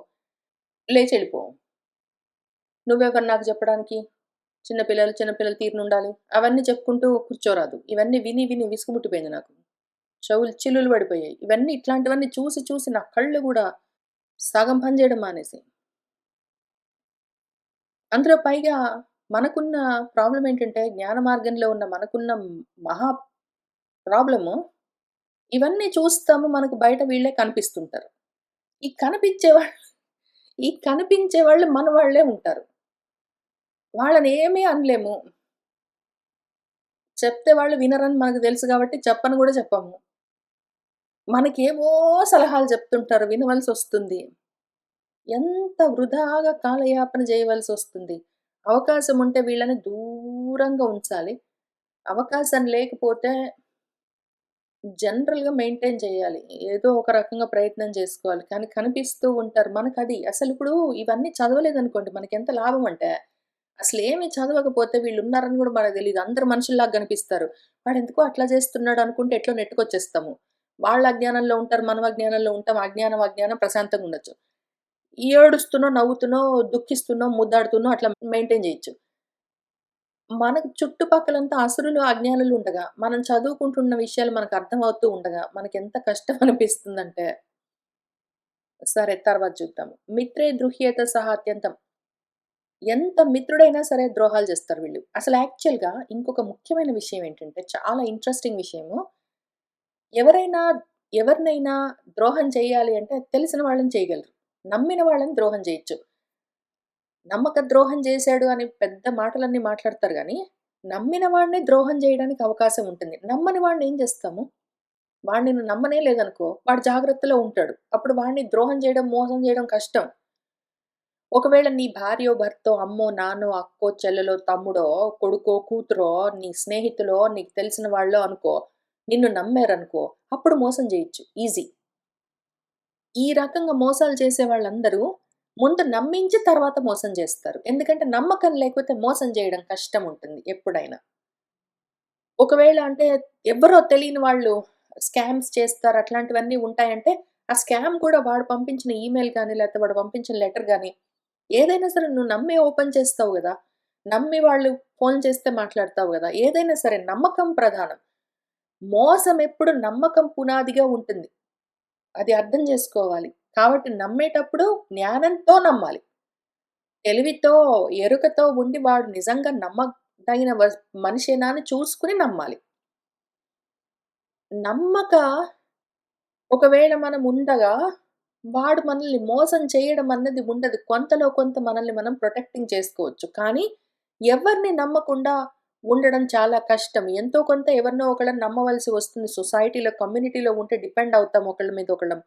లేచెళ్ళిపో. నువ్వెవరు నాకు చెప్పడానికి? చిన్న పిల్లల తీరునుండాలి. అవన్నీ చెప్పుకుంటూ కూర్చోరాదు. ఇవన్నీ విని విని విసుగు నాకు. చెవులు చిల్లులు పడిపోయాయి. ఇవన్నీ ఇట్లాంటివన్నీ చూసి చూసి నా కళ్ళు గూడా సగం పని జేయడం మానేసాయి. అందులో పైగా మనకున్న ప్రాబ్లమ్ ఏంటంటే, జ్ఞాన మార్గంలో ఉన్న మనకున్న మహా ప్రాబ్లము, ఇవన్నీ చూస్తాము. మనకు బయట వీళ్ళే కనిపిస్తుంటారు. ఈ కనిపించేవాళ్ళు ఈ కనిపించేవాళ్ళు మన వాళ్ళే ఉంటారు. వాళ్ళనేమీ అనలేము. చెప్తే వాళ్ళు వినరని మనకు తెలుసు గాబట్టి చెప్పను గూడా చెప్పము. మనకేవో సలహాలు చెప్తుంటారు. వినవలసొస్తుంది. ఎంత వృధాగా కాలయాపన చేయవలసొస్తుంది. అవకాశం ఉంటే వీళ్ళని దూరంగా ఉంచాలి. అవకాశం లేకపోతే జనరల్‌గా మెయింటైన్ చేయాలి. ఏదో ఒక రకంగా ప్రయత్నం చేసుకోవాలి. కానీ కనిపిస్తూ ఉంటారు. మనకది అసలిప్పుడు ఇవన్నీ చదవలేదనుకోండి మనకెంత లాభం అంటే, అసలేమి చదవకపోతే వీళ్ళున్నారని గూడా మనకు తెలీదు. అందరూ మనుషుల్లాగా కనిపిస్తారు. వాడెందుకో అట్లా చేస్తున్నాడు అనుకుంటే ఎట్లో నెట్టుకొచ్చేస్తాము. వాళ్ళ అజ్ఞానంలో ఉంటారు. మనం అజ్ఞానంలో ఉంటాం. అజ్ఞానం ప్రశాంతంగుండొచ్చు. ఏడుస్తూనో, నవ్వుతూనో, దుఃఖిస్తూనో, ముద్దాడుతూనో అట్లా మెయింటైన్ జేయొచ్చు. మనకు చుట్టుపక్కలంతా అసురులు, అజ్ఞానులు ఉండగా, మనం చదువుకుంటున్న విషయాలు మనకు అర్థమవుతూ ఉండగా, మనకెంత కష్టం అనిపిస్తుందంటే, సరే తర్వాత చూద్దాము. మిత్రే ద్రుహ్యేత సహ అత్యంతం. ఎంత మిత్రుడైనా సరే ద్రోహాలు చేస్తారు వీళ్ళు. అసలు యాక్చువల్‌గా ఇంకొక ముఖ్యమైన విషయం ఏంటంటే, చాలా ఇంట్రెస్టింగ్ విషయము. ఎవరైనా ఎవరినైనా ద్రోహం చేయాలి అంటే తెలిసిన వాళ్ళని చేయగలరు. నమ్మిన వాళ్ళని ద్రోహం చేయొచ్చు. నమ్మక ద్రోహం చేశాడు అని పెద్ద మాటలన్నీ మాట్లాడతారు గానీ, నమ్మిన వాడినే ద్రోహం చేయడానికి అవకాశం ఉంటుంది. నమ్మని వాడిని ఏం చేస్తాము? వాడిని నువ్వు నమ్మనే లేదనుకో, వాడు జాగ్రత్తలో ఉంటాడు. అప్పుడు వాడిని ద్రోహం చేయడం, మోసం చేయడం కష్టం. ఒకవేళ నీ భార్యో, భర్తో, అమ్మో, నాన్నో, అక్కో, చెల్లెలో, తమ్ముడో, కొడుకో, కూతురో, నీ స్నేహితులో, నీకు తెలిసిన వాళ్ళో అనుకో, నిన్ను నమ్మారనుకో, అప్పుడు మోసం చేయొచ్చు. ఈజీ. ఈ రకంగా మోసాలు చేసే వాళ్ళందరూ ముందు నమ్మించి తర్వాత మోసం చేస్తారు. ఎందుకంటే నమ్మకం లేకపోతే మోసం చేయడం కష్టం ఉంటుంది ఎప్పుడైనా. ఒకవేళ అంటే ఎవ్వరో తెలియని వాళ్ళు స్కామ్స్ చేస్తారు అట్లాంటివన్నీ ఉంటాయంటే, ఆ స్కామ్ కూడా వాడు పంపించిన ఈమెయిల్ గాని, లేకపోతే వాడు పంపించిన లెటర్ గాని, ఏదైనా సరే నువ్వు నమ్మి ఓపెన్ చేస్తావు గదా! నమ్మి వాళ్ళు ఫోను చేస్తే మాట్లాడతావు గదా! ఏదైనా సరే నమ్మకం ప్రధానం. మోసం ఎప్పుడు నమ్మకం పునాదిగా ఉంటుంది. అది అర్థం జేసుకోవాలి. కాబట్టి నమ్మేటప్పుడు జ్ఞానంతో నమ్మాలి. తెలివితో, ఎరుకతో ఉండి వాడు నిజంగా నమ్మదగిన మనిషేనా అని చూసుకొని నమ్మాలి. నమ్మక ఒకవేళ మనం ఉండగా వాడు మనల్ని మోసం చేయడం అన్నది ఉండదు. కొంతలో కొంత మనల్ని మనం ప్రొటెక్టింగ్ చేసుకోవచ్చు. కానీ ఎవరిని నమ్మకుండా ఉండడం చాలా కష్టం. ఎంతో కొంత ఎవరినో ఒకళ్ళని నమ్మవలసి వస్తుంది. సొసైటీలో, కమ్యూనిటీలో ఉంటే డిపెండ్ అవుతాం ఒకళ్ళ మీద ఒకళ్ళం.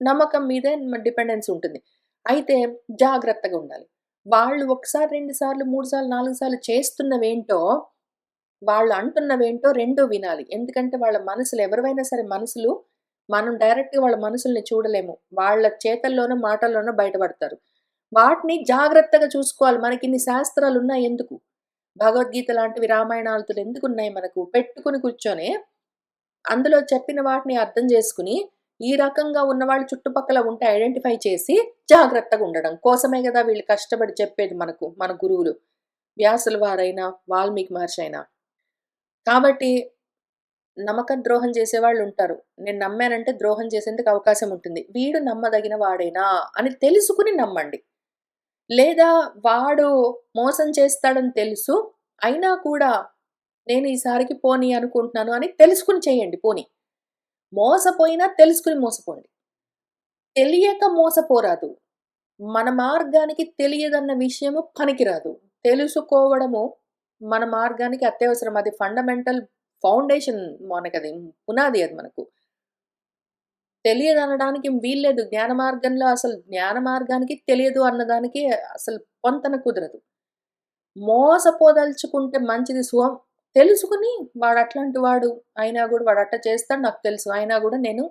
నమ్మకం మీదే డిపెండెన్స్ ఉంటుంది. అయితే జాగ్రత్తగా ఉండాలి. వాళ్ళు ఒకసారి, 2 సార్లు, 3 సార్లు, 4 సార్లు చేస్తున్నవేంటో, వాళ్ళు అంటున్నవేంటో 2 వినాలి. ఎందుకంటే వాళ్ళ మనసులు ఎవరివైనా సరే మనసులు మనం డైరెక్ట్‌గా వాళ్ళ మనసుల్ని చూడలేము. వాళ్ళ చేతల్లోనో, మాటల్లోనో బయటపడతారు. వాటిని జాగ్రత్తగా చూసుకోవాలి. మనకిన్ని శాస్త్రాలున్నాయెందుకు? భగవద్గీత లాంటివి, రామాయణాలతులు ఎందుకున్నాయి మనకు? పెట్టుకొని కూర్చొని, అందులో చెప్పిన వాటిని అర్థం చేసుకొని, ఈ రకంగా ఉన్నవాళ్ళు చుట్టుపక్కల ఉంటే ఐడెంటిఫై చేసి, జాగ్రత్తగా ఉండడం కోసమే గదా! వీళ్ళు కష్టపడి చెప్పేది మనకు, మన గురువులు. వ్యాసుల వారైనా, వాల్మీకి మహర్షి అయినా. కాబట్టి నమ్మక ద్రోహం చేసేవాళ్ళుంటారు. నేను నమ్మానంటే ద్రోహం చేసేందుకు అవకాశం ఉంటుంది. వీడు నమ్మదగిన వాడేనా అని తెలుసుకొని నమ్మండి. లేదా వాడు మోసం చేస్తాడని తెలుసు, అయినా కూడా నేను ఈసారికి పోనీ అనుకుంటున్నాను అని తెలుసుకొని చేయండి పోనీ. మోసపోయినా తెలుసుకొని మోసపోండి. తెలియక మోసపోరాదు. మన మార్గానికి తెలియదన్న విషయము పనికిరాదు. తెలుసుకోవడము మన మార్గానికి అత్యవసరం. అది ఫండమెంటల్ ఫౌండేషన్ మనకది. పునాది అది మనకు. తెలియదనడానికి వీల్లేదు. జ్ఞాన మార్గంలో అసలు జ్ఞాన మార్గానికి తెలియదు అన్నదానికి అసలు పొంతన కుదరదు. మోసపోదలుచుకుంటే మంచిది తెలుసుకొని వాడట్లాంటి వాడు, అయినా గూడా వాడట్ట చేస్తాడు నాకు తెలుసు. అయినా గూడా నేను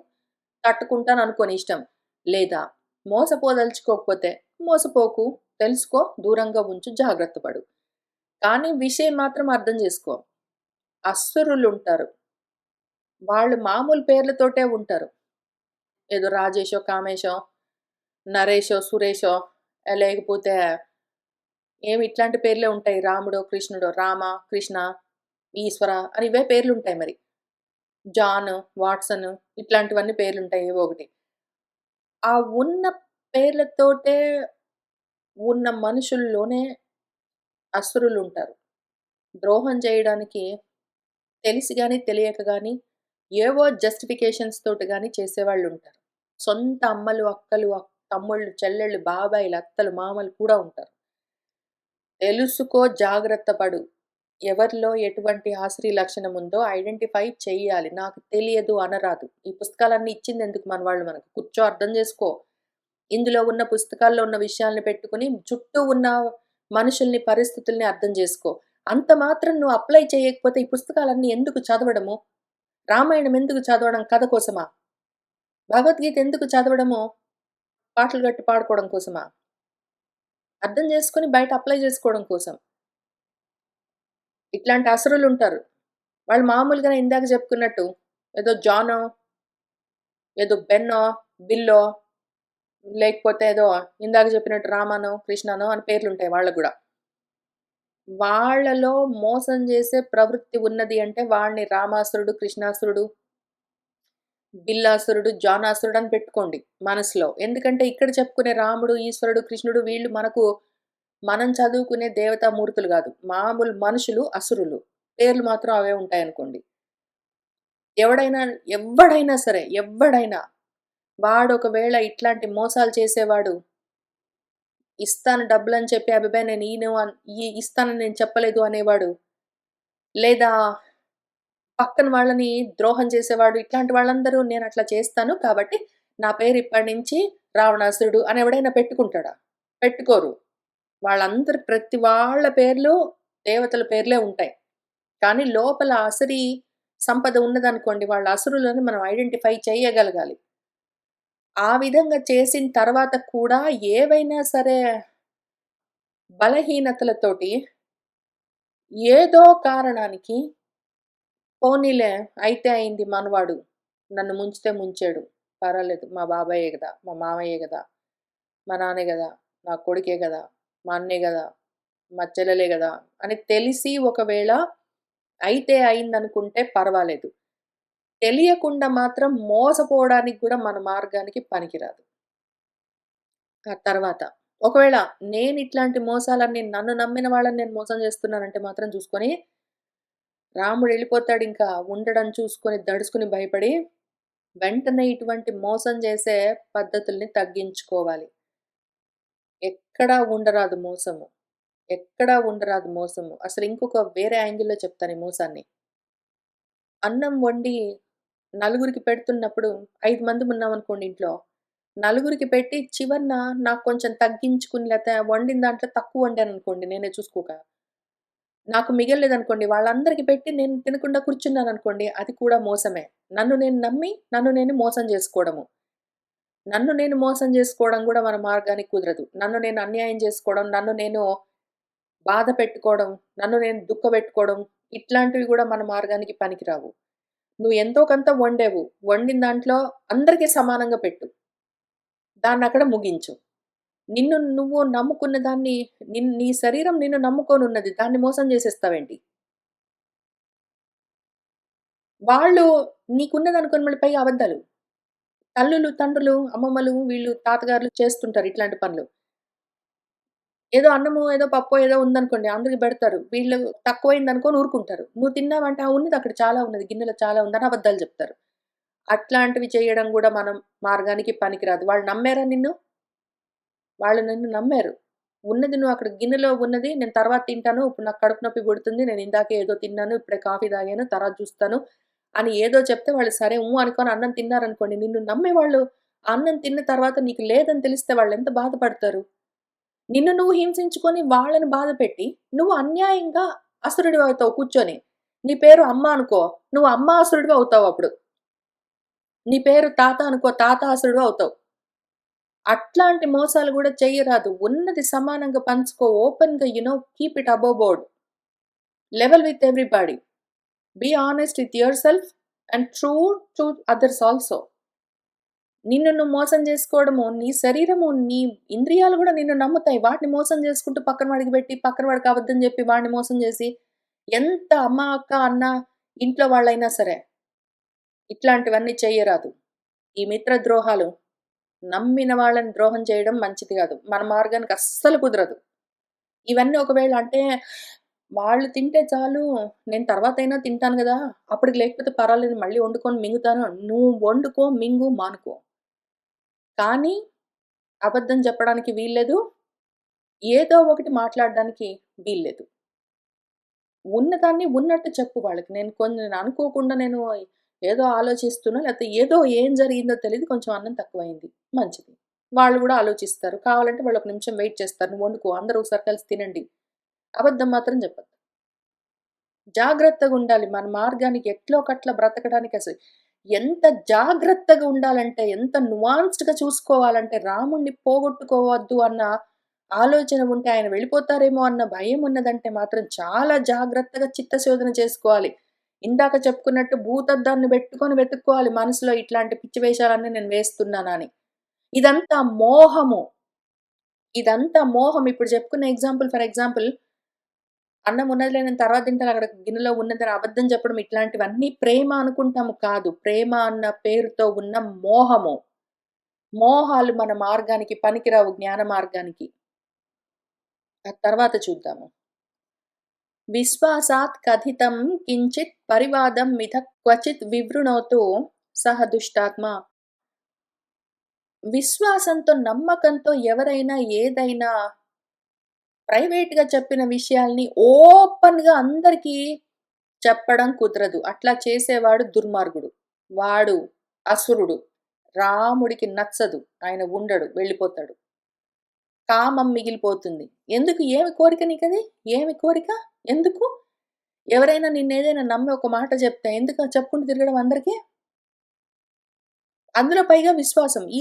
తట్టుకుంటాననుకోని ఇష్టం. లేదా మోసపోదలుచుకోకపోతే మోసపోకు, తెలుసుకో, దూరంగా ఉంచు, జాగ్రత్త పడు. కానీ విషయం మాత్రం అర్థం జేసుకో. అసురులుంటారు. వాళ్ళు మామూలు పేర్లతోటే ఉంటారు. ఏదో రాజేషో, కామేషో, నరేషో, సురేషో లేకపోతే ఏమి ఇట్లాంటి పేర్లే ఉంటాయి. రాముడో, కృష్ణుడో, రామ, కృష్ణ, ఈశ్వర అని ఇవే పేర్లుంటాయి మరి. జాన్, వాట్సన్ ఇట్లాంటివన్నీ పేర్లుంటాయి ఏవో ఒకటి. ఆ ఉన్న పేర్లతోటే ఉన్న మనుషుల్లోనే అసురులుంటారు. ద్రోహం చేయడానికి తెలిసి గాని, తెలియక గాని ఏవో జస్టిఫికేషన్స్ తోటి గాని చేసేవాళ్ళుంటారు. సొంత అమ్మలు, అక్కలు, తమ్ముళ్ళు, చెల్లెళ్ళు, బాబాయిలు, అత్తలు, మామలు కూడా ఉంటారు. తెలుసుకో, జాగ్రత్త పడు. ఎవరిలో ఎటువంటి ఆశ్రీ లక్షణం ఉందో ఐడెంటిఫై చెయ్యాలి. నాకు తెలియదు అనరాదు. ఈ పుస్తకాలన్నీ ఇచ్చిందెందుకు మన వాళ్ళు మనకు? కూర్చో అర్థం జేసుకో. ఇందులో ఉన్న పుస్తకాల్లో ఉన్న విషయాల్ని పెట్టుకొని చుట్టూ ఉన్న మనుషుల్ని, పరిస్థితుల్ని అర్థం జేసుకో. అంత మాత్రం నువ్వు అప్లై చేయకపోతే ఈ పుస్తకాలన్నీ ఎందుకు చదవడము? రామాయణం ఎందుకు చదవడం కథ కోసమా? భగవద్గీత ఎందుకు చదవడము? పాటలు గట్టి పాడుకోవడం కోసమా? అర్థం చేసుకొని బయట అప్లై చేసుకోవడం కోసం. ఇట్లాంటి అసురులుంటారు. వాళ్ళు మామూలుగానే ఇందాక చెప్పుకున్నట్టు ఏదో జానో, ఏదో బెన్నో, బిల్లో లేకపోతే ఏదో ఇందాక చెప్పినట్టు రామానో, కృష్ణనో అని పేర్లుంటాయి వాళ్ళకి గూడా. వాళ్ళలో మోసం చేసే ప్రవృత్తి ఉన్నది అంటే వాడిని రామాసురుడు, కృష్ణాసురుడు, బిల్లాసురుడు, జానాసురుడు అని పెట్టుకోండి మనసులో. ఎందుకంటే ఇక్కడ చెప్పుకునే రాముడు, ఈశ్వరుడు, కృష్ణుడు వీళ్ళు మనం చదువుకునే దేవతామూర్తులు గాదు. మామూలు మనుషులు, అసురులు. పేర్లు మాత్రం అవే ఉంటాయనుకోండి. ఎవడైనా ఎవ్వడైనా సరే, ఎవ్వడైనా వాడొకవేళ ఇట్లాంటి మోసాలు చేసేవాడు, ఇస్తాను డబ్బులని చెప్పి అబ్బెబ్బే నేను ఈయను ఇస్తానని నేను చెప్పలేదు అనేవాడు, లేదా పక్కన వాళ్ళని ద్రోహం చేసేవాడు, ఇట్లాంటి వాళ్ళందరూ నేనట్లా చేస్తాను కాబట్టి నా పేరు ఇప్పటినుంచి రావణాసురుడు అని ఎవడైనా పెట్టుకుంటాడా? పెట్టుకోరు. వాళ్ళందరూ ప్రతి వాళ్ళ పేర్లు దేవతల పేర్లే ఉంటాయి. కానీ లోపల అసరీ సంపద ఉన్నదనుకోండి, వాళ్ళ అసురులని మనం ఐడెంటిఫై చేయగలగాలి. ఆ విధంగా చేసిన తర్వాత కూడా ఏవైనా సరే బలహీనతలతోటి ఏదో కారణానికి పోనీలే అయితే అయింది మనవాడు. నన్ను ముంచితే ముంచాడు. పర్వాలేదు మా బాబాయే గదా! మా మామయ్యే గదా! మా నాన్నే గదా! నా కొడుకే గదా! మా అన్నే గదా! మా చెల్లెలే గదా! అని తెలిసి ఒకవేళ అయితే అయిందనుకుంటే పర్వాలేదు. తెలియకుండా మాత్రం మోసపోవడానికి గూడా మన మార్గానికి పనికిరాదు. ఆ తర్వాత ఒకవేళ నేనిట్లాంటి మోసాలన్నీ నన్ను నమ్మిన వాళ్ళని నేను మోసం చేస్తున్నానంటే మాత్రం చూసుకొని, రాముడెళ్ళిపోతాడింకా ఉండడం చూసుకొని దడుసుకొని భయపడి వెంటనే ఇటువంటి మోసం చేసే పద్ధతుల్ని తగ్గించుకోవాలి. ఎక్కడా ఉండరాదు మోసము. ఎక్కడా ఉండరాదు మోసము. అసలు ఇంకొక వేరే యాంగిల్‌లో చెప్తాను ఈ మోసాన్ని. అన్నం వండి నలుగురికి పెడుతున్నప్పుడు 5 మంది ఉన్నామనుకోండి ఇంట్లో. నలుగురికి పెట్టి చివరన నాకు కొంచెం తగ్గించుకుని లేతే వండిన దాంట్లో తక్కువ వండాననుకోండి నేనే చూసుకోక. నాకు మిగలలేదనుకోండి వాళ్ళందరికి పెట్టి నేను తినకుండా కూర్చున్నాననుకోండి అది కూడా మోసమే. నన్ను నేను నమ్మి నన్ను నేను మోసం జేసుకోవడము. నన్ను నేను మోసం జేసుకోవడం గూడా మన మార్గానికి కుదరదు. నన్ను నేను అన్యాయం జేసుకోవడం, నన్ను నేను బాధ పెట్టుకోవడం, నన్ను నేను దుఃఖపెట్టుకోవడం ఇట్లాంటివి గూడా మన మార్గానికి పనికిరావు. నువ్వు ఎంతో కొంత వండావు. వండిన దాంట్లో అందరికి సమానంగా పెట్టు. దాన్నక్కడ ముగించు. నిన్ను నువ్వు నమ్ముకున్న దాన్ని నీ శరీరం నిన్ను నమ్ముకొనున్నది. దాన్ని మోసం చేసేస్తావేంటి? వాళ్ళు నీకున్నదనుకోని మళ్ళీ పైగా అబద్ధాలు. తల్లులు, తండ్రులు, అమ్మమ్మలు వీళ్ళు తాతగారులు చేస్తుంటారు ఇట్లాంటి పనులు. ఏదో అన్నమో, ఏదో పప్పో ఏదో ఉందనుకోండి అందరికి బెడతారు. వీళ్ళు తక్కువయిందనుకోని ఊరుకుంటారు. నువ్వు తిన్నావంటే, "ఆ! ఉన్నది అక్కడ చాలా ఉన్నది. గిన్నెలో చాలా ఉందని" అబద్ధాలు చెప్తారు. అట్లాంటివి చేయడం గూడా మనం మార్గానికి పనికిరాదు. వాళ్ళు నమ్మారా నిన్ను? వాళ్ళు నిన్ను నమ్మారు. ఉన్నది నువ్వు అక్కడ గిన్నెలో ఉన్నది నేను తర్వాత తింటాను. ఇప్పుడు నాకు కడుపు నొప్పి పుడుతుంది. నేను ఇందాకే ఏదో తిన్నాను. ఇప్పుడే కాఫీ తాగాను. తర్వాత చూస్తాను. అని ఏదో చెప్తే వాళ్ళు సరే అనుకోని అన్నం తిన్నారనుకోండి. నిన్ను నమ్మి వాళ్ళు ఆ అన్నం తిన్న తర్వాత నీకు లేదని తెలిస్తే వాళ్ళెంత బాధపడతారు? నిన్ను నువ్వు హింసించుకొని వాళ్ళని బాధపెట్టి, నువ్వు అన్యాయంగా అసురుడివవుతావు కూర్చొని. నీ పేరు అమ్మ అనుకో. నువ్వు అమ్మాసురుడివి అవుతావప్పుడు. నీ పేరు తాత అనుకో. తాతాసురుడు అవుతావు. అట్లాంటి మోసాలు గూడా చెయ్యరాదు. ఉన్నది సమానంగా పంచుకో. ఓపెన్‌గా keep it above board. Level with everybody. Be honest with yourself and true to others also. నిన్ను నువ్వు మోసం జేసుకోవడము, నీ శరీరము, నీ ఇంద్రియాలు గూడా నిన్ను నమ్ముతాయి. వాటిని మోసం జేసుకుంటూ పక్కన వాడికి బెట్టి, పక్కన వాడికి అబద్ధం జెప్పి, వాడిని మోసం జేసి, ఎంత అమ్మ, అక్క, అన్న ఇంట్లో వాళ్ళైనా సరే, ఇట్లాంటివన్నీ చెయ్యరాదు. ఈ మిత్ర ద్రోహాలు నమ్మిన వాళ్ళని ద్రోహం చేయడం మంచిది గాదు. మన మార్గానికి అస్సలు కుదరదు. ఇవన్నీ ఒకవేళ అంటే, వాళ్ళు తింటే చాలు, నేను తర్వాతైనా తింటాను గదా! అప్పటికి లేకపోతే పర్వాలేదు మళ్ళీ వండుకొని మింగుతాను. నువ్వు వండుకో, మింగు, మానుకో. కానీ అబద్ధం చెప్పడానికి వీల్లేదు. ఏదో ఒకటి మాట్లాడడానికి వీల్లేదు. ఉన్నదాన్ని ఉన్నట్టు చెప్పు వాళ్ళకి. నేను అనుకోకుండా ఏదో ఆలోచిస్తున్నా, లేకపోతే ఏదో ఏం జరిగిందో తెలీదు కొంచెం అన్నం తక్కువయింది. మంచిది. వాళ్ళు గూడా ఆలోచిస్తారు. కావాలంటే వాళ్ళు ఒక నిమిషం వెయిట్ చేస్తారు. నువ్వు వండుకో అందరూ ఒకసారి కలిసి తినండి. అబద్ధం మాత్రం చెప్పొద్దు. జాగ్రత్తగుండాలి. మన మార్గానికి ఎట్లో ఒకట్ల బ్రతకడానికి అసలు ఎంత జాగ్రత్తగా ఉండాలంటే, ఎంత నువాన్స్డ్‌గా చూసుకోవాలంటే, రాముడిని పోగొట్టుకోవద్దు అన్న ఆలోచన ఉంటే, ఆయన వెళ్ళిపోతారేమో అన్న భయం ఉన్నదంటే మాత్రం చాలా జాగ్రత్తగా చిత్తశోధన చేసుకోవాలి. ఇందాక చెప్పుకున్నట్టు భూతద్దాన్ని పెట్టుకొని వెతుక్కోవాలి మనసులో ఇట్లాంటి పిచ్చి వేషాలన్నీ నేను వేస్తున్నానా అని. ఇదంతా మోహము. ఇదంతా మోహం. ఇప్పుడు చెప్పుకున్న ఫర్ ఎగ్జాంపుల్ అన్నం ఉన్నదిలే నేను తర్వాత తింటాను అక్కడ గిన్నెలో ఉన్నదని అబద్ధం చెప్పడం ఇట్లాంటివన్నీ ప్రేమ అనుకుంటాము కాదు. ప్రేమ అన్న పేరుతో ఉన్న మోహము. మోహాలు మన మార్గానికి పనికిరావు జ్ఞాన మార్గానికి. ఆ తర్వాత చూద్దాము. విశ్వాసాత్ కథితం కించిత్ పరివాదం మిథ క్వచిత్ వివృణోతు సహ దుష్టాత్మ. విశ్వాసంతో, నమ్మకంతో ఎవరైనా ఏదైనా ప్రైవేట్‌గా చెప్పిన విషయాల్ని ఓపెన్‌గా అందరికీ చెప్పడం కుదరదు. అట్లా చేసేవాడు దుర్మార్గుడు. వాడు అసురుడు. రాముడికి నచ్చదు. ఆయన ఉండడు. వెళ్ళిపోతాడు. కామం మిగిలిపోతుంది. ఎందుకు? ఏమి కోరిక నీకది? ఏమి కోరిక? ఎందుకు? ఎవరైనా నిన్నేదైనా నమ్మి ఒక మాట చెప్తే ఎందుకు చెప్పుకుంటూ తిరగడం అందరికి? అందులో పైగా విశ్వాసం. ఈ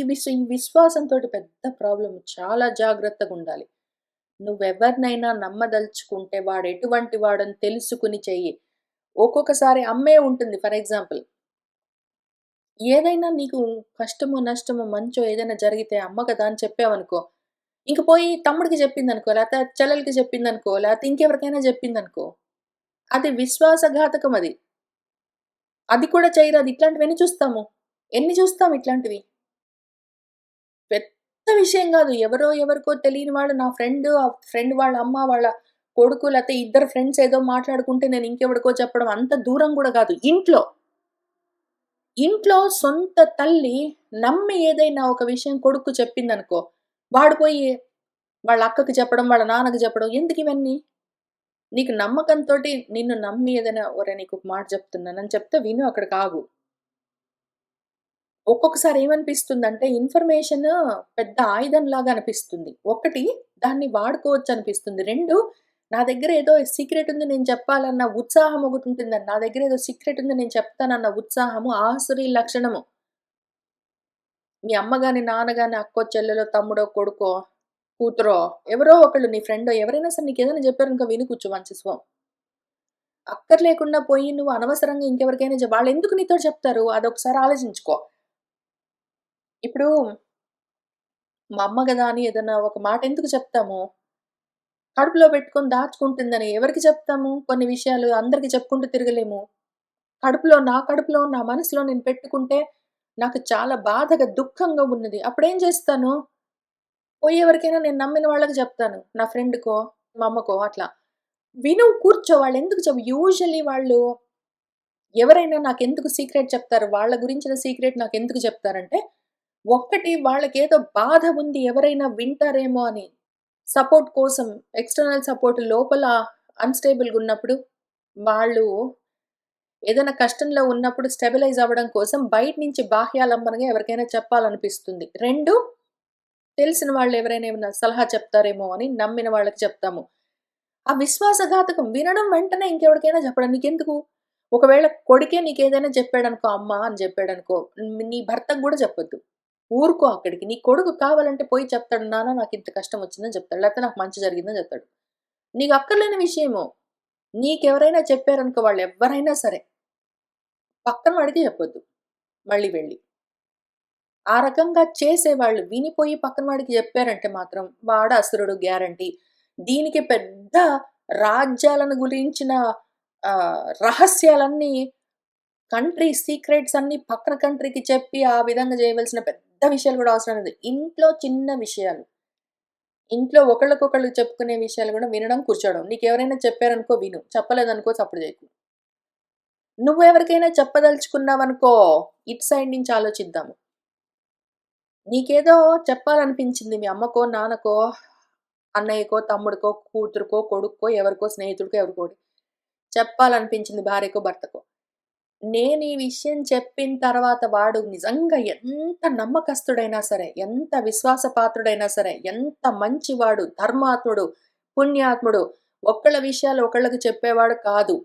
విశ్వాసంతోటి పెద్ద ప్రాబ్లమ్. చాలా జాగ్రత్తగుండాలి. నువ్వెవరినైనా నమ్మదలుచుకుంటే వాడెటువంటి వాడని తెలుసుకుని చెయ్యి. ఒక్కొక్కసారి అమ్మే ఉంటుంది ఫర్ ఎగ్జాంపుల్. ఏదైనా నీకు కష్టమో, నష్టమో, మంచో ఏదైనా జరిగితే అమ్మ కదా అని చెప్పావనుకో, ఇంక పోయి తమ్ముడికి చెప్పిందనుకో, లేతే చెల్లెలికి చెప్పిందనుకో, లేతే ఇంకెవరికైనా చెప్పిందనుకో, అది విశ్వాసఘాతకం అది. అది కూడా చేయరాదు. ఇట్లాంటివెన్ని చూస్తాము. ఎన్ని చూస్తాం ఇట్లాంటివి. పెద్ద విషయం గాదు. ఎవరో ఎవరికో తెలియని వాళ్ళు నా ఫ్రెండ్, ఆ ఫ్రెండ్ వాళ్ళ అమ్మ, వాళ్ళ కొడుకు లేతే ఇద్దరు ఫ్రెండ్స్ ఏదో మాట్లాడుకుంటే నేను ఇంకెవడికో చెప్పడం అంత దూరం గూడా గాదు. ఇంట్లో. ఇంట్లో సొంత తల్లి నమ్మి ఏదైనా ఒక విషయం కొడుక్కు చెప్పిందనుకో, వాడు పోయి వాళ్ళ అక్కకి చెప్పడం, వాళ్ళ నాన్నకి చెప్పడం ఎందుకివన్నీ? నీకు నమ్మకంతోటి నిన్ను నమ్మి ఏదైనా "ఒరేయ్! నీకొక మాట చెప్తున్నానని" చెప్తే విను అక్కడికి ఆగు. ఒక్కొక్కసారి ఏమనిపిస్తుందంటే ఇన్ఫర్మేషన్ పెద్ద ఆయుధంలాగా అనిపిస్తుంది. ఒకటి దాన్ని వాడుకోవచ్చనిపిస్తుంది. 2 నా దగ్గర ఏదో సీక్రెట్ ఉంది నేను చెప్పాలన్న ఉత్సాహం ఒకటుంటుందండి. నా దగ్గర ఏదో సీక్రెట్ ఉంది నేను చెప్తానన్న ఉత్సాహము ఆసురీ లక్షణము. మీ అమ్మ గాని, నాన్న గాని, అక్కో, చెల్లెలో, తమ్ముడో, కొడుకో, కూతురో ఎవరో ఒకళ్ళు నీ ఫ్రెండో ఎవరైనా సరే నీకేదైనా చెప్పారనుకో విని కూర్చో మంచిస్వం. అక్కర్లేకుండా పోయి నువ్వు అనవసరంగా ఇంకెవరికైనా వాళ్ళెందుకు నీతోటి చెప్తారు? అదొకసారి ఆలోచించుకో. ఇప్పుడు మా అమ్మ గదా! అని ఏదన్నా ఒక మాట ఎందుకు చెప్తాము? కడుపులో పెట్టుకొని దాచుకుంటుందని. ఎవరికి చెప్తాము? కొన్ని విషయాలు అందరికి చెప్పుకుంటూ తిరగలేము. నా కడుపులో, నా మనసులో నేను పెట్టుకుంటే నాకు చాలా బాధగా, దుఃఖంగా ఉన్నది. అప్పుడేం చేస్తాను? పోయి ఎవరికైనా నేను నమ్మిన వాళ్ళకి చెప్తాను. నా ఫ్రెండ్‌కో, మా అమ్మకో అట్లా. విను కూర్చో వాళ్ళెందుకు యూజువల్లీ వాళ్ళు ఎవరైనా నాకెందుకు సీక్రెట్ చెప్తారు? వాళ్ళ గురించిన సీక్రెట్ నాకెందుకు చెప్తారంటే, ఒక్కటి వాళ్ళకేదో బాధ ఉంది ఎవరైనా వింటారేమో అని. సపోర్ట్ కోసం ఎక్స్‌టర్నల్ సపోర్ట్ లోపల అన్‌స్టేబుల్‌గున్నప్పుడు, వాళ్ళు ఏదైనా కష్టంలో ఉన్నప్పుడు స్టెబిలైజ్ అవ్వడం కోసం బయట నుంచి బాహ్యాలంబనగా ఎవరికైనా చెప్పాలనిపిస్తుంది. 2 తెలిసిన వాళ్ళెవరైనా ఏమన్నా సలహా చెప్తారేమో అని నమ్మిన వాళ్ళకి చెప్తాము. ఆ విశ్వాసఘాతకం వినడం వెంటనే ఇంకెవడికైనా చెప్పడం. నీకెందుకు? ఒకవేళ కొడుకే నీకేదైనా చెప్పాడనుకో, అమ్మ అని చెప్పాడనుకో, నీ భర్తకు గూడా చెప్పొద్దు. ఊరుకో అక్కడికి. నీ కొడుకు కావాలంటే పోయి చెప్తాడు. నాన్న నాకింత కష్టం వచ్చిందని చెప్తాడు. లేకపోతే నాకు మంచి జరిగిందని చెప్తాడు. నీకు అక్కర్లేని విషయము. నీకెవరైనా చెప్పారనుకో వాళ్ళెవ్వరైనా సరే, పక్కన వాడికి చెప్పొద్దు. మళ్ళీ వెళ్లి. ఆ రకంగా చేసేవాళ్ళు వినిపోయి పక్కన వాడికి చెప్పారంటే మాత్రం వాడు అసురుడు గ్యారంటీ. దీనికి పెద్ద రాజ్యాలను గురించిన రహస్యాలన్నీ కంట్రీ సీక్రెట్స్ అన్నీ పక్కన కంట్రీకి చెప్పి ఆ విధంగా చేయవలసిన పెద్ద విషయాలు గూడా అవసరం లేదు. ఇంట్లో చిన్న విషయాలు. ఇంట్లో ఒకళ్ళకొకళ్ళు చెప్పుకునే విషయాలు గూడా వినడం, కూర్చోవడం. నీకెవరైనా చెప్పారనుకో విను. చెప్పలేదనుకో సప్పుడు జేయకు. నువ్వెవరికైనా చెప్పదలుచుకున్నావనుకో, ఇటు సైడ్ నుంచి ఆలోచిద్దాము. నీకేదో చెప్పాలనిపించింది మీ అమ్మకో, నాన్నకో, అన్నయ్యకో, తమ్ముడికో, కూతురికో, కొడుక్కో, ఎవరికో, స్నేహితుడికో ఎవరికోటి. చెప్పాలనిపించింది భార్యకో, భర్తకో. నేను ఈ విషయం చెప్పిన తర్వాత వాడు నిజంగా ఎంత నమ్మకస్తుడైనా సరే, ఎంత విశ్వాసపాత్రుడైనా సరే, ఎంత మంచివాడు, ధర్మాత్ముడు, పుణ్యాత్ముడు, ఒకళ్ళ విషయాలు ఒకళ్ళకి చెప్పేవాడు కాదు.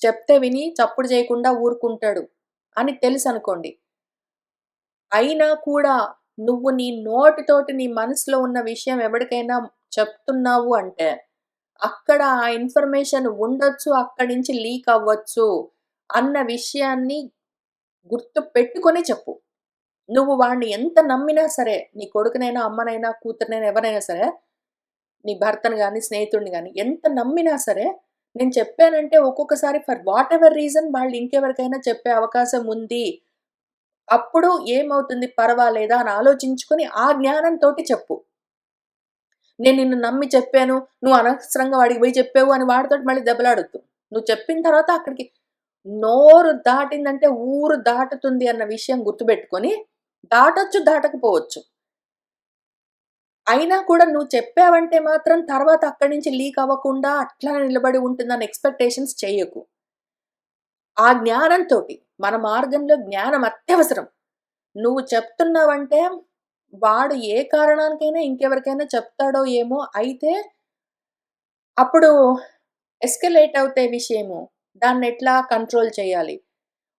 చెప్తే విని చప్పుడు చేయకుండా ఊరుకుంటాడు అని తెలుసనుకోండి. అయినా కూడా నువ్వు నీ నోటితోటి నీ మనసులో ఉన్న విషయం ఎవడికైనా చెప్తున్నావు అంటే, అక్కడ ఆ ఇన్ఫర్మేషన్ ఉండొచ్చు, అక్కడి నుంచి లీక్ అవ్వచ్చు అన్న విషయాన్ని గుర్తు పెట్టుకొని చెప్పు. నువ్వు వాడిని ఎంత నమ్మినా సరే, నీ కొడుకునైనా, అమ్మనైనా, కూతురినైనా ఎవరైనా సరే, నీ భర్తను గాని, స్నేహితుడిని గాని ఎంత నమ్మినా సరే, నేను చెప్పానంటే ఒక్కొక్కసారి ఫర్ వాట్ ఎవర్ రీజన్ వాళ్ళు ఇంకెవరికైనా చెప్పే అవకాశం ఉంది. అప్పుడు ఏమవుతుంది పర్వాలేదా అని ఆలోచించుకొని ఆ జ్ఞానంతోటి చెప్పు. నేను నిన్ను నమ్మి చెప్పాను. నువ్వు అనవసరంగా వాడికి పోయి చెప్పావు అని వాడితోటి మళ్ళీ దెబ్బలాడొద్దు. నువ్వు చెప్పిన తర్వాత అక్కడికి నోరు దాటిందంటే ఊరు దాటుతుంది అన్న విషయం గుర్తుబెట్టుకొని దాటొచ్చు, దాటకపోవచ్చు. అయినా కూడా నువ్వు చెప్పావంటే మాత్రం తర్వాత అక్కడి నుంచి లీక్ అవ్వకుండా అట్లానే నిలబడి ఉంటుందన్న ఎక్స్‌పెక్టేషన్స్ చెయ్యకు. ఆ జ్ఞానంతోటి మన మార్గంలో జ్ఞానం అత్యవసరం. నువ్వు చెప్తున్నావంటే, వాడు ఏ కారణానికైనా ఇంకెవరికైనా చెప్తాడో ఏమో! అయితే అప్పుడు ఎస్కలేట్ అవుతే విషయము. దాన్నెట్లా కంట్రోల్ చేయాలి?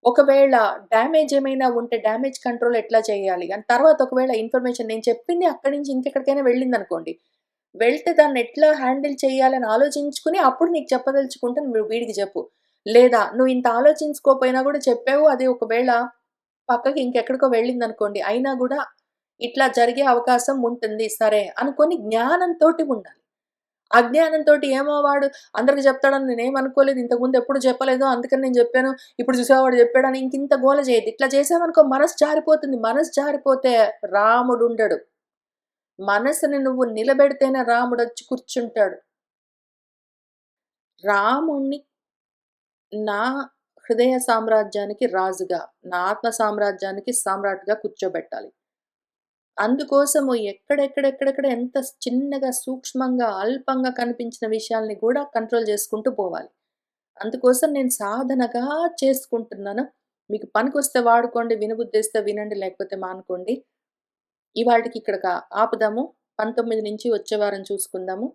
ఒకవేళ డ్యామేజ్ ఏమైనా ఉంటే డ్యామేజ్ కంట్రోల్ ఎట్లా చేయాలి? అని తర్వాత ఒకవేళ ఇన్ఫర్మేషన్ నేను చెప్పింది అక్కడి నుంచి ఇంకెక్కడికైనా వెళ్ళిందనుకోండి. వెళ్తే దాన్నెట్లా హ్యాండిల్ చేయాలని ఆలోచించుకొని అప్పుడు నీకు చెప్పదలుచుకుంటే నువ్వు వీడికి చెప్పు. లేదా నువ్వు ఇంత ఆలోచించుకోపోయినా గూడా చెప్పావు. అది ఒకవేళ పక్కకి ఇంకెక్కడికో వెళ్ళిందనుకోండి. అయినా గూడా ఇట్లా జరిగే అవకాశం ఉంటుంది. సరే అనుకోని జ్ఞానంతోటి ఉండాలి. అజ్ఞానంతోటి ఏమో వాడు అందరికి చెప్తాడని నేనేమనుకోలేదు. ఇంతకుముందు ఎప్పుడు చెప్పలేదు. అందుకని నేను జెప్పాను. ఇప్పుడు చూసావా వాడు జెప్పాడని ఇంకింత గోల చేయద్దు. ఇట్లా చేసావనుకో మనసు జారిపోతుంది. మనసు జారిపోతే రాముడుండడు. మనసుని నువ్వు నిలబెడితేనే రాముడొచ్చి కూర్చుంటాడు. రాముడిని నా హృదయ సామ్రాజ్యానికి రాజుగా, నా ఆత్మ సామ్రాజ్యానికి సామ్రాట్‌గా కూర్చోబెట్టాలి. అందుకోసము ఎక్కడెక్కడెక్కడెక్కడ ఎంత చిన్నగా, సూక్ష్మంగా, అల్పంగా కనిపించిన విషయాల్ని గూడా కంట్రోల్ చేసుకుంటూ పోవాలి. అందుకోసం నేను సాధనగా చేసుకుంటున్నాను. మీకు పనికొస్తే వాడుకోండి, వినబుద్ధేస్తే వినండి, లేకపోతే మానుకోండి. ఇవాల్టికి ఇక్కడికి ఆపుదాము. 19 నుంచి వచ్చే వారం చూసుకుందాము.